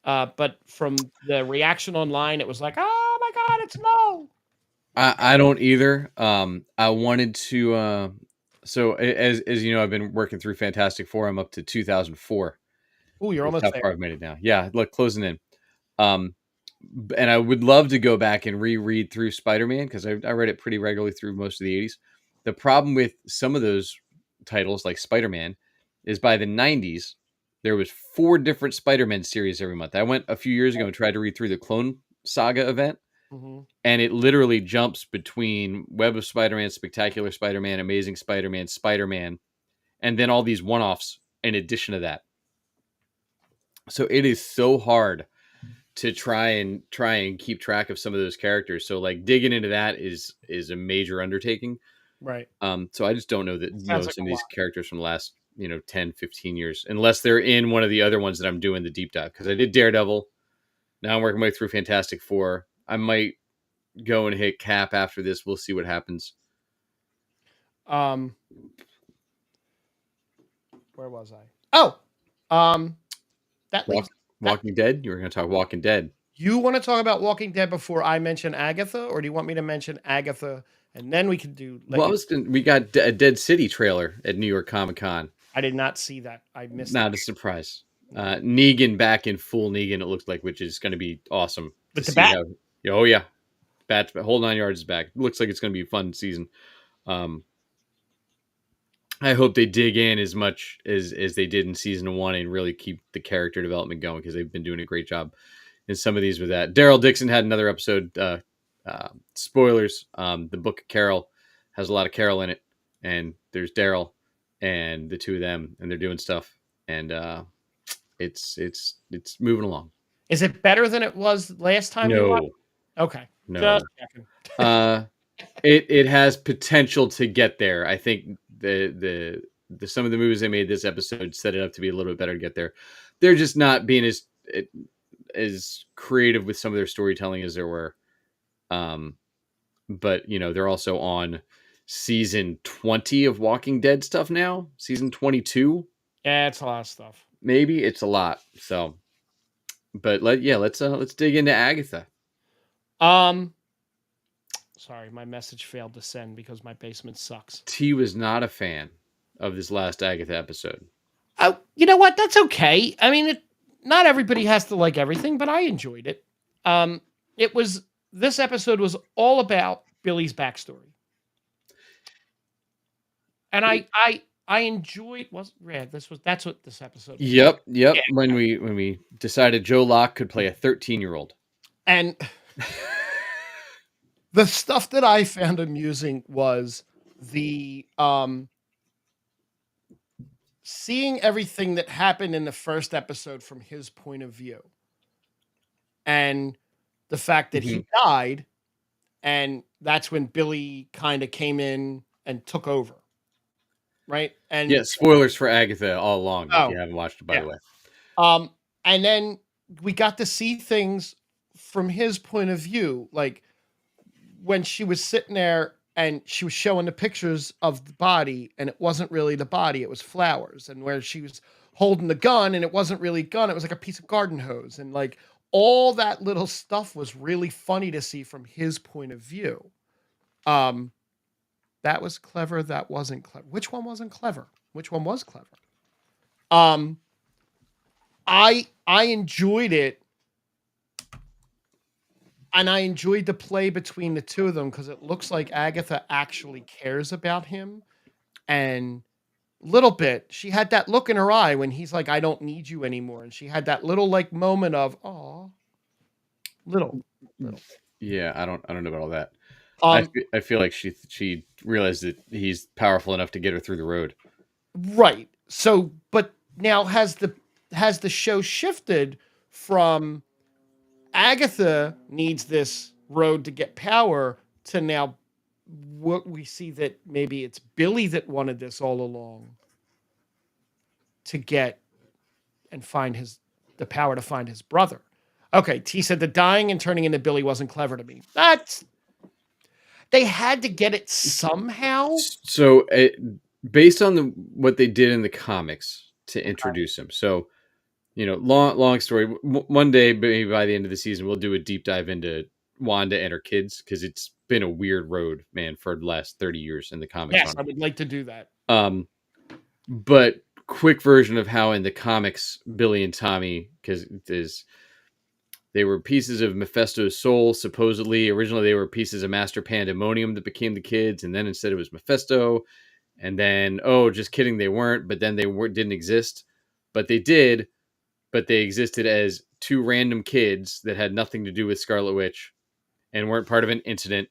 but from the reaction online, it was like, "Oh my god, it's Null!" I don't either. I wanted to. So as you know, I've been working through Fantastic Four. I'm up to 2004. Oh, you're That's almost how there. far I've made it now. Yeah, look, closing in. Um, and I would love to go back and reread through Spider-Man because I read it pretty regularly through most of the 80s. The problem with some of those titles, like Spider-Man, is by the 90s, there was 4 different Spider-Man series every month. I went a few years ago and tried to read through the Clone Saga event, Mm-hmm. and it literally jumps between Web of Spider-Man, Spectacular Spider-Man, Amazing Spider-Man, Spider-Man, and then all these one-offs in addition to that. So it is so hard to try and keep track of some of those characters. So like digging into that is a major undertaking. Right. So I just don't know that Sounds like some of a lot. these characters from the last 10, 15 years, unless they're in one of the other ones that I'm doing the deep dive. Because I did Daredevil. Now I'm working my way through Fantastic Four. I might go and hit Cap after this. We'll see what happens. Um, where was I? Oh, that leaves. Walking Dead. You were going to talk Walking Dead. You want to talk about Walking Dead before I mention Agatha, or do you want me to mention Agatha and then we can do? We got a Dead City trailer at New York Comic Con. I did not see that. I missed. Not a surprise. Negan back in full Negan. It looks like, which is going to be awesome to see how. Oh yeah, Bat Hold 9 Yards is back. Looks like it's going to be a fun season. I hope they dig in as much as they did in season 1 and really keep the character development going because they've been doing a great job in some of these with that. Daryl Dixon had another episode. Spoilers. The Book of Carol has a lot of Carol in it, and there's Daryl and the two of them, and they're doing stuff, and it's moving along. Is it better than it was last time? No. Okay. No. Just checking. It has potential to get there. I think the some of the movies they made this episode set it up to be a little bit better to get there. They're just not being as creative with some of their storytelling as there were. But they're also on season 20 of Walking Dead stuff now. Season 22. Yeah, it's a lot of stuff. Maybe it's a lot. So, but let's dig into Agatha. Sorry, my message failed to send because my basement sucks. T was not a fan of this last Agatha episode. Oh, you know what? That's okay. I mean, not everybody has to like everything, but I enjoyed it. This episode was all about Billy's backstory, and I enjoyed. That's what this episode was. Yep. Yeah. When we decided Joe Locke could play a 13-year-old, and the stuff that I found amusing was the seeing everything that happened in the first episode from his point of view, and the fact that he died, and that's when Billy kind of came in and took over, right? And yeah, spoilers for Agatha all along if you haven't watched it, by the way. And then we got to see things from his point of view, like when she was sitting there and she was showing the pictures of the body, and it wasn't really the body, it was flowers, and where she was holding the gun and it wasn't really a gun, it was like a piece of garden hose, and like all that little stuff was really funny to see from his point of view. That was clever. That wasn't clever. Which one wasn't clever? Which one was clever? I enjoyed it, and I enjoyed the play between the two of them because it looks like Agatha actually cares about him, and little bit she had that look in her eye when he's like, "I don't need you anymore," and she had that little like moment of, "Oh, little." Yeah, I don't know about all that. I feel like she realized that he's powerful enough to get her through the road. Right. So, but now has the show shifted from Agatha needs this road to get power to now what we see that maybe it's Billy that wanted this all along to get and find the power to find his brother. Okay, T said the dying and turning into Billy wasn't clever to me. That's they had to get it somehow. So, based on what they did in the comics to introduce him, so long story. One day, maybe by the end of the season, we'll do a deep dive into Wanda and her kids because it's been a weird road, man, for the last 30 years in the comics Yes, on I would like to do that. it. But quick version of how in the comics, Billy and Tommy, because they were pieces of Mephisto's soul. Supposedly, originally they were pieces of Master Pandemonium that became the kids, and then instead it was Mephisto. And then, oh, just kidding, they weren't. But then they didn't exist, but they did. But they existed as two random kids that had nothing to do with Scarlet Witch and weren't part of an incident,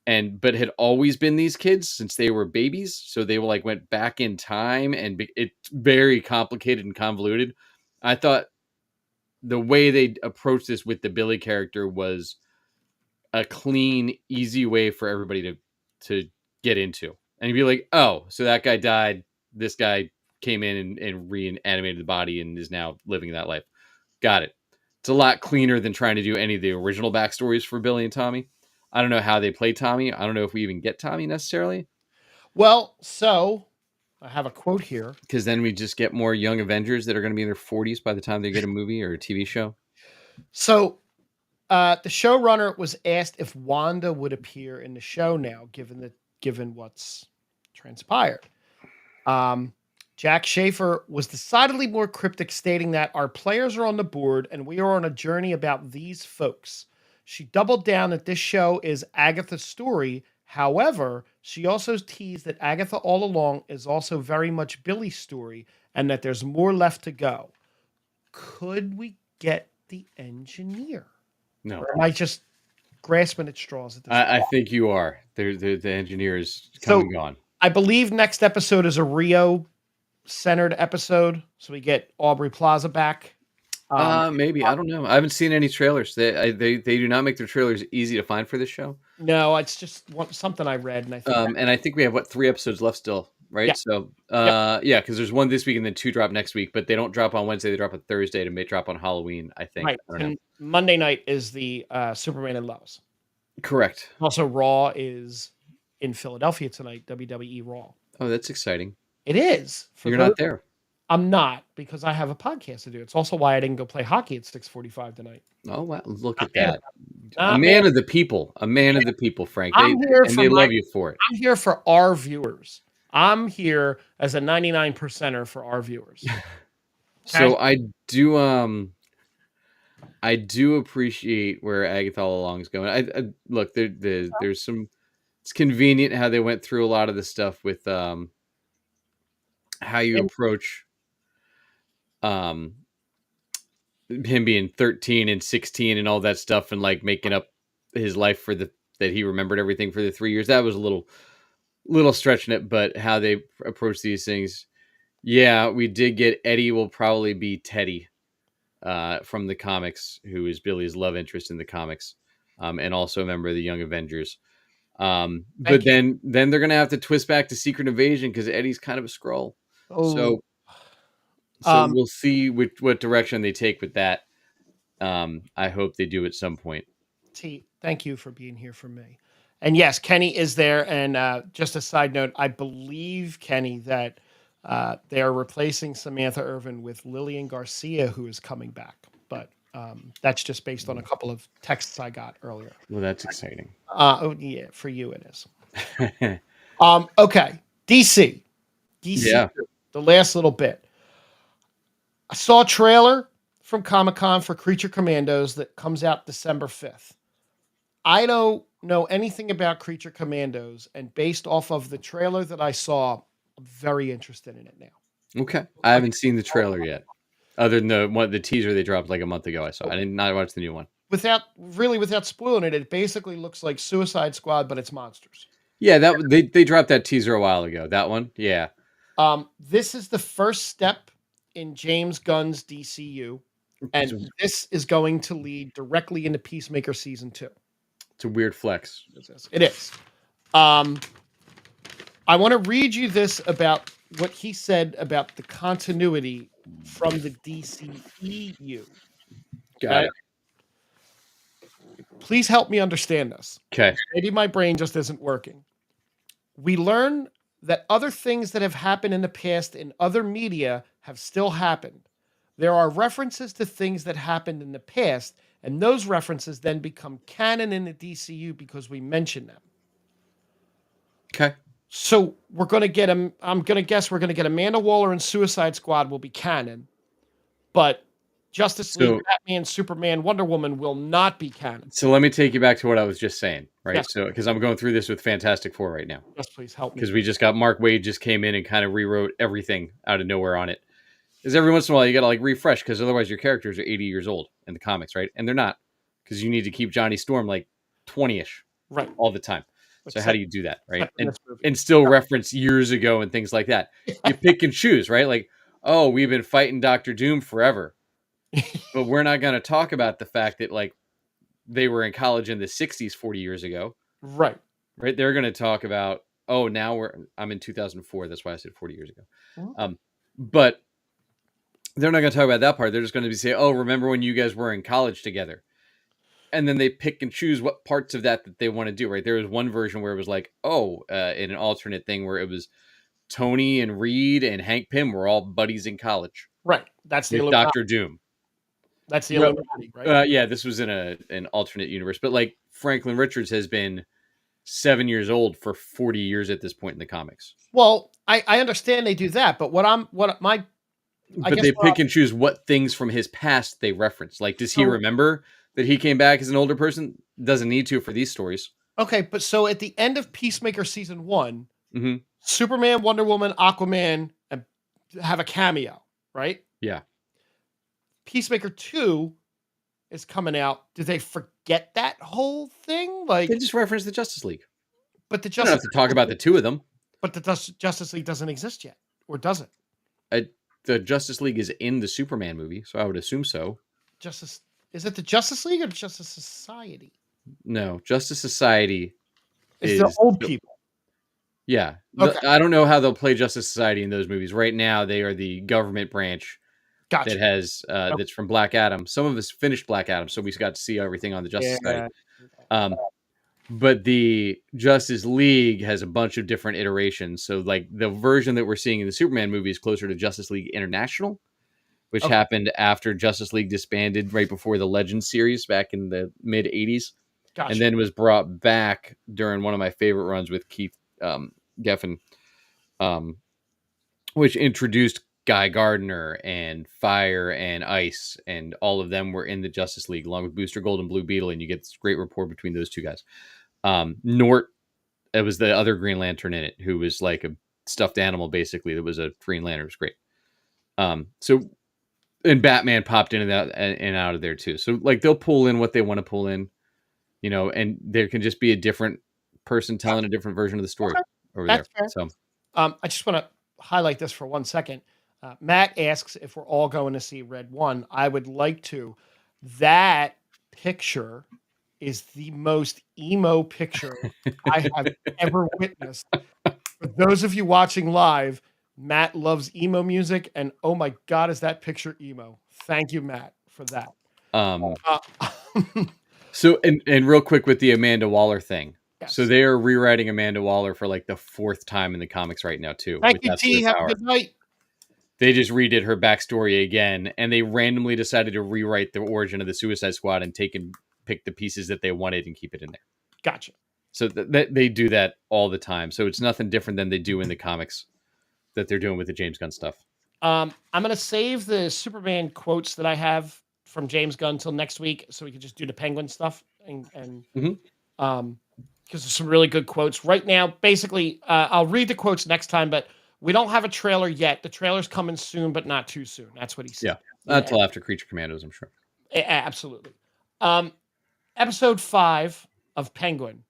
and but had always been these kids since they were babies. So they like went back in time, and it's very complicated and convoluted. I thought the way they approached this with the Billy character was a clean, easy way for everybody to get into. And you'd be like, oh, so that guy died. This guy came in and reanimated the body and is now living that life. Got it. It's a lot cleaner than trying to do any of the original backstories for Billy and Tommy. I don't know how they play Tommy. I don't know if we even get Tommy necessarily. Well, so I have a quote here. Because then we just get more young Avengers that are going to be in their 40s by the time they get a movie or a TV show. So the showrunner was asked if Wanda would appear in the show now, given what's transpired. Jack Schaefer was decidedly more cryptic, stating that our players are on the board and we are on a journey about these folks. She doubled down that this show is Agatha's story. However, she also teased that Agatha all along is also very much Billy's story and that there's more left to go. Could we get the engineer? No. Or am I just grasping at straws at this point? I think you are. The engineer is come and gone. I believe next episode is a Rio centered episode, so we get Aubrey Plaza back. Maybe, I don't know. I haven't seen any trailers. They do not make their trailers easy to find for this show. No, it's just something I read, and I think. And I think we have 3 episodes left still, right? Yeah. So, Yep. yeah, because there's one this week and then 2 drop next week, but they don't drop on Wednesday. They drop on Thursday. They may drop on Halloween, I think. Right, I don't know. and Monday night is the Superman and Lois. Correct. Also, Raw is in Philadelphia tonight. WWE Raw. Oh, that's exciting. It is. You're not there. I'm not, because I have a podcast to do. It's also why I didn't go play hockey at 6:45 tonight. Oh, wow. Look at man. that. A man of the people. A man of the people, Frank. They love you for it. I'm here for our viewers. I'm here as a 99%er for our viewers. So I do appreciate where Agatha all along is going. I look, there's some. It's convenient how they went through a lot of the stuff with how you approach him being 13 and 16 and all that stuff, and like making up his life that he remembered everything for the 3 years. That was a little stretching it, but how they approach these things. Yeah, we did get Eddie will probably be Teddy from the comics, who is Billy's love interest in the comics, and also a member of the Young Avengers. But then they're gonna have to twist back to Secret Invasion because Eddie's kind of a Skrull. Oh. So we'll see what direction they take with that. I hope they do at some point. T, thank you for being here for me. And yes, Kenny is there. And just a side note, I believe, Kenny, that they are replacing Samantha Irvin with Lillian Garcia, who is coming back. But that's just based on a couple of texts I got earlier. Well, that's exciting. Oh yeah, for you it is. Okay, DC. Yeah. The last little bit. I saw a trailer from Comic-Con for Creature Commandos that comes out December 5th. I don't know anything about Creature Commandos, and based off of the trailer that I saw, I'm very interested in it now. Okay. I haven't seen the trailer yet. Other than the teaser they dropped like a month ago, I saw. I did not watch the new one. Without spoiling it, it basically looks like Suicide Squad, but it's monsters. Yeah, they dropped that teaser a while ago. That one, yeah. This is the first step in James Gunn's DCU, and this is going to lead directly into Peacemaker Season 2. It's a weird flex. It is. I want to read you this about what he said about the continuity from the DCEU. Got it. please help me understand this. Okay. Maybe my brain just isn't working. We learn that other things that have happened in the past in other media have still happened. There are references to things that happened in the past, and those references then become canon in the DCU because we mention them. Okay. So we're going to get I'm going to guess we're going to get Amanda Waller and Suicide Squad will be canon, but Justice League, So Batman, Superman, Wonder Woman will not be canon. so let me take you back to what I was just saying, right? Yes. So because I'm going through this with Fantastic Four right now. Yes, please help me. Because we just got Mark Waid just came in and kind of rewrote everything out of nowhere on it. Because every once in a while you got to like refresh, because otherwise your characters are 80 years old in the comics, right? And they're not, because you need to keep Johnny Storm like 20-ish Right. all the time. So Except- how do you do that, right? except in this movie. And still reference years ago and things like that. You pick and choose, right? Like, oh, we've been fighting Doctor Doom forever, but we're not going to talk about the fact that like they were in college in the 60s 40 years ago. Right. Right. They're going to talk about, oh, now I'm in 2004. That's why I said 40 years ago. Mhm. But they're not going to talk about that part. They're just going to be say, oh, remember when you guys were in college together? And then they pick and choose what parts of that they want to do, right? There was one version where it was like, oh, in an alternate thing where it was Tony and Reed and Hank Pym were all buddies in college. Right. That's the with Illuminati. Dr. Doom. That's the Illuminati, right? Yeah, this was in an alternate universe. But like Franklin Richards has been 7 years old for 40 years at this point in the comics. Well, I understand they do that, but But they pick and choose what things from his past they reference. Like, does he remember that he came back as an older person? Doesn't need to for these stories. Okay, but so at the end of Peacemaker season 1, Mm-hmm. Superman, Wonder Woman, Aquaman have a cameo, right? Yeah. Peacemaker 2 is coming out. Do they forget that whole thing? Like, They just reference the Justice League. but the You don't have to talk about the two of them. But the Justice League doesn't exist yet, or does it? The Justice League is in the Superman movie, so I would assume so. Is it the Justice League or the Justice Society? No, Justice Society is the old people. Yeah. Okay. I don't know how they'll play Justice Society in those movies. Right now, they are the government branch that has that's from Black Adam. Some of us finished Black Adam, so we got to see everything on the Justice Society. But the Justice League has a bunch of different iterations. So, like, the version that we're seeing in the Superman movie is closer to Justice League International, which happened after Justice League disbanded right before the Legends series back in the mid 80s. Gotcha. And then was brought back during one of my favorite runs with Keith Geffen, which introduced Guy Gardner and Fire and Ice, and all of them were in the Justice League along with Booster Gold and Blue Beetle, and you get this great rapport between those two guys. Nort, it was the other Green Lantern in it, who was like a stuffed animal basically that was a Green Lantern. It was great. So, and Batman popped in and out of there too. So like they'll pull in what they want to pull in, you know, and there can just be a different person telling a different version of the story over there. Fair. So, I just want to highlight this for 1 second. Matt asks if we're all going to see Red 1. I would like to. That picture is the most emo picture I have ever witnessed. For those of you watching live, Matt loves emo music, and oh my God, is that picture emo? Thank you, Matt, for that. So, and real quick with the Amanda Waller thing. Yes. So they are rewriting Amanda Waller for like the 4th time in the comics right now too. Thank you, T. Have a good night. They just redid her backstory again, and they randomly decided to rewrite the origin of the Suicide Squad and pick the pieces that they wanted and keep it in there. Gotcha. So they do that all the time. So it's nothing different than they do in the comics that they're doing with the James Gunn stuff. I'm going to save the Superman quotes that I have from James Gunn until next week, so we can just do the Penguin stuff and because there's some really good quotes right now. Basically, I'll read the quotes next time, but we don't have a trailer yet. The trailer's coming soon, but not too soon. That's what he said. Yeah, until after Creature Commandos, I'm sure. Absolutely. Episode 5 of Penguin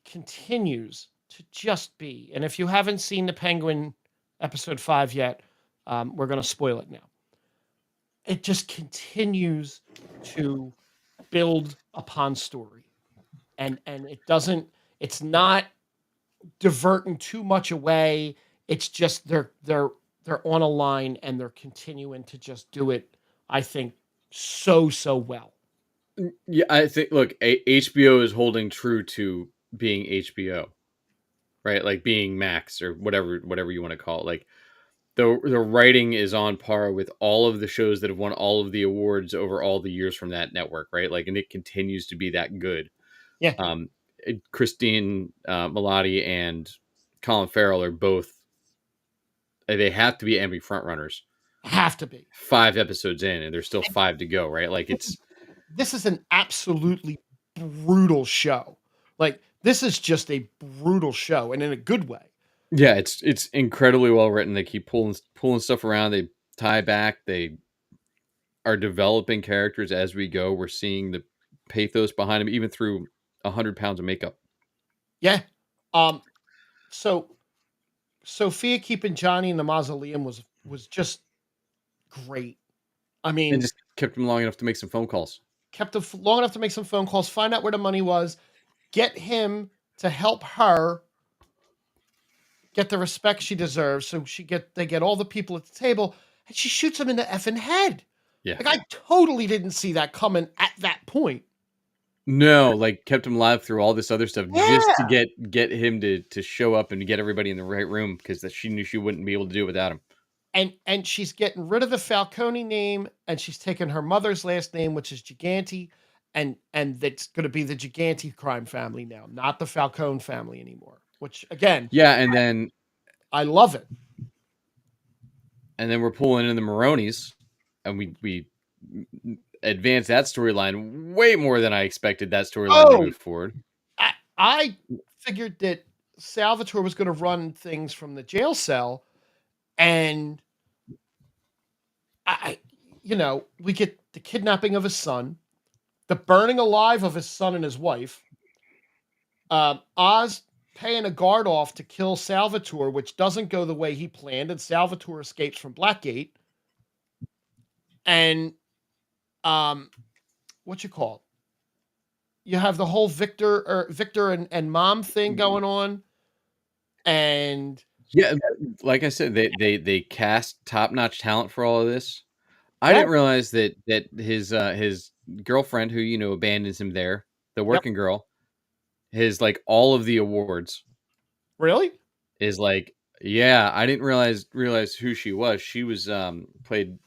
continues to just be, and if you haven't seen the Penguin episode 5 yet, we're going to spoil it now. It just continues to build upon story. And it's not diverting too much away. It's just they're on a line and they're continuing to just do it, I think, so well. Yeah, I think look, HBO is holding true to being HBO, right? Like being Max or whatever you want to call it. Like the writing is on par with all of the shows that have won all of the awards over all the years from that network, right? Like, and it continues to be that good. Yeah, Um, Christine Milioti and Colin Farrell are both. They have to be Emmy frontrunners. have to be. 5 episodes in, and there's still 5 to go, right? Like it's This is an absolutely brutal show. Like this is just a brutal show, and in a good way. yeah, it's incredibly well written. They keep pulling stuff around. They tie back. They are developing characters as we go. We're seeing the pathos behind them, even through 100 pounds of makeup. Yeah. Um. So Sophia keeping Johnny in the mausoleum was just great. I And mean, just kept him long enough to make some phone calls. kept him long enough to make some phone calls, find out where the money was, get him to help her get the respect she deserves. So they get all the people at the table, and she shoots him in the effing head. Yeah. Like I totally didn't see that coming at that point. No, like kept him alive through all this other stuff just to Yeah. get him to show up and get everybody in the right room because she knew she wouldn't be able to do it without him. And she's getting rid of the Falcone name, and she's taking her mother's last name, which is Giganti, and that's going to be the Giganti crime family now, not the Falcone family anymore. Which again, Yeah, and I love it. then we're pulling in the Maronis, and we advance that storyline way more than I expected that storyline to Oh, move forward. I figured that Salvatore was going to run things from the jail cell, and I, we get the kidnapping of his son, the burning alive of his son and his wife, Oz paying a guard off to kill Salvatore, which doesn't go the way he planned, and Salvatore escapes from Blackgate, and um, what you call it? You have the whole Victor and mom thing going on, and Yeah, like I said, they cast top notch talent for all of this. I yeah, didn't realize that his girlfriend, who abandons him there, the yep, working girl, his like all of the awards really, is like, yeah, I didn't realize who she was. She was played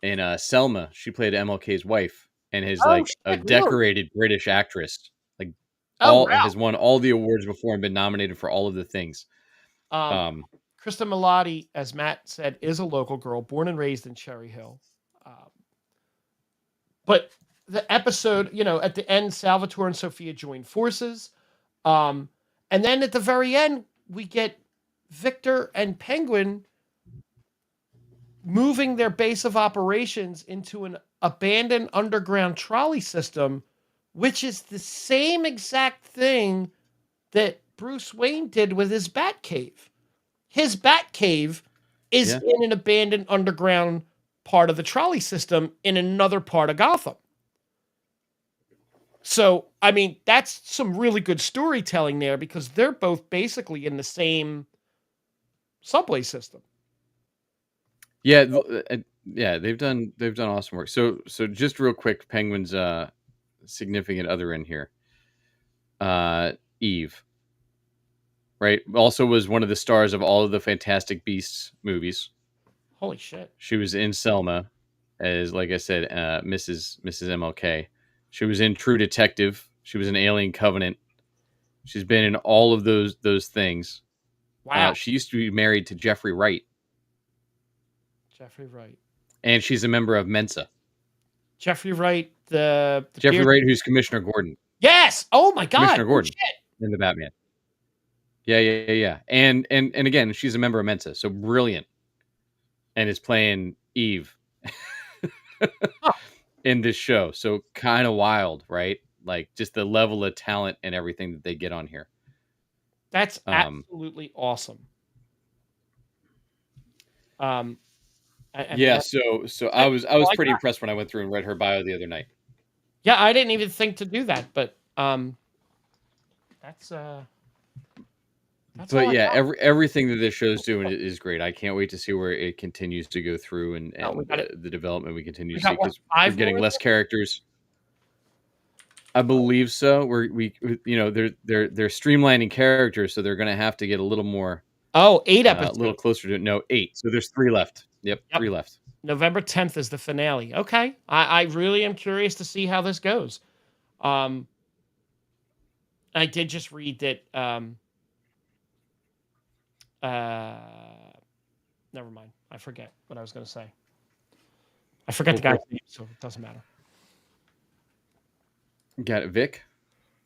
in Selma. She played MLK's wife and is oh like a shit, really, decorated British actress. Like oh all wow. has won all the awards before and been nominated for all of the things. Um, Um, Krista Milotti, as Matt said, is a local girl, born and raised in Cherry Hill. But the episode, at the end, Salvatore and Sophia join forces. Um, and then at the very end, we get Victor and Penguin moving their base of operations into an abandoned underground trolley system, which is the same exact thing that Bruce Wayne did with his Batcave. His Batcave is yeah, in an abandoned underground part of the trolley system in another part of Gotham. So, I mean, that's some really good storytelling there because they're both basically in the same subway system. yeah, yeah. They've done awesome work. So just real quick, Penguin's significant other in here, Eve, right? Also was one of the stars of all of the Fantastic Beasts movies. Holy shit. She was in Selma as, like I said, Mrs. MLK. She was in True Detective. She was in Alien Covenant. She's been in all of those things. Wow. She used to be married to Jeffrey Wright, Jeffrey Wright. and she's a member of Mensa. Jeffrey Wright, the Jeffrey beard. Wright, who's Commissioner Gordon. Yes. Oh my God. Commissioner Oh Gordon shit. in the Batman. Yeah. And again, she's a member of Mensa, so brilliant, and is playing Eve Huh. in this show. So kind of wild, right? Like just the level of talent and everything that they get on here. That's Um, absolutely awesome. Um, I mean, yeah. So I, I was I pretty got, impressed when I went through and read her bio the other night. yeah, I didn't even think to do that, but that's all But I yeah, got. everything that this show's doing is great. I can't wait to see where it continues to go through and No, we got it. the development we continue We to see got what, because we're 5 getting more? less characters. I believe so. They're streamlining characters, so they're going to have to get a little more, Oh, eight a little episodes. closer to no 8. So there's 3 left. Yep, Yep. 3 left. November 10th is the finale. Okay. I really am curious to see how this goes. I did just read that never mind. I forget what I was going to say. I forget the guy's name, so it doesn't matter. Got it, Vic.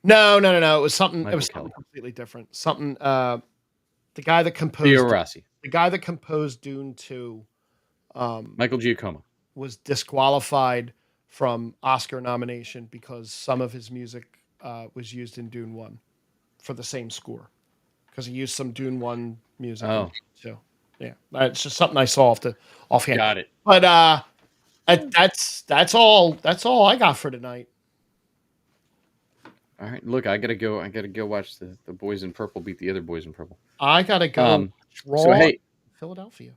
No. It was something. Michael It was Kelly. something completely different. Something. The guy that composed. Theo Rossi. The guy that composed Dune 2. Michael Giacomo. Was disqualified from Oscar nomination because some of his music was used in Dune 1 for the same score, because he used some Dune 1 music. Oh. So yeah, it's just something I saw offhand. Got it. But that's all I got for tonight. All right, look, I gotta go watch the Boys in Purple beat the other Boys in Purple. I gotta go watch So hey, Philadelphia.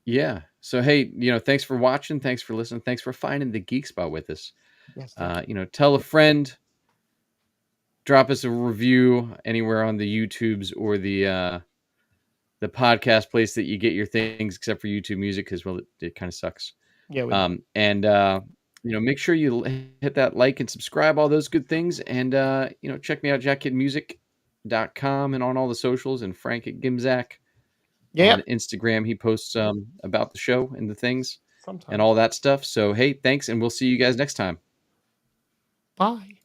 Yeah. So hey, thanks for watching, thanks for listening, thanks for finding the Geek Spot with us. Yes, Tell a friend, drop us a review anywhere on the YouTubes or the podcast place that you get your things, except for YouTube Music, because it kind of sucks. Yeah. Make sure you hit that like and subscribe, all those good things, and check me out, jackkidmusic.com, and on all the socials, and Frank at Gimzak. Yeah. On Instagram, he posts about the show and the things Sometimes. and all that stuff. So hey, thanks, and we'll see you guys next time. Bye.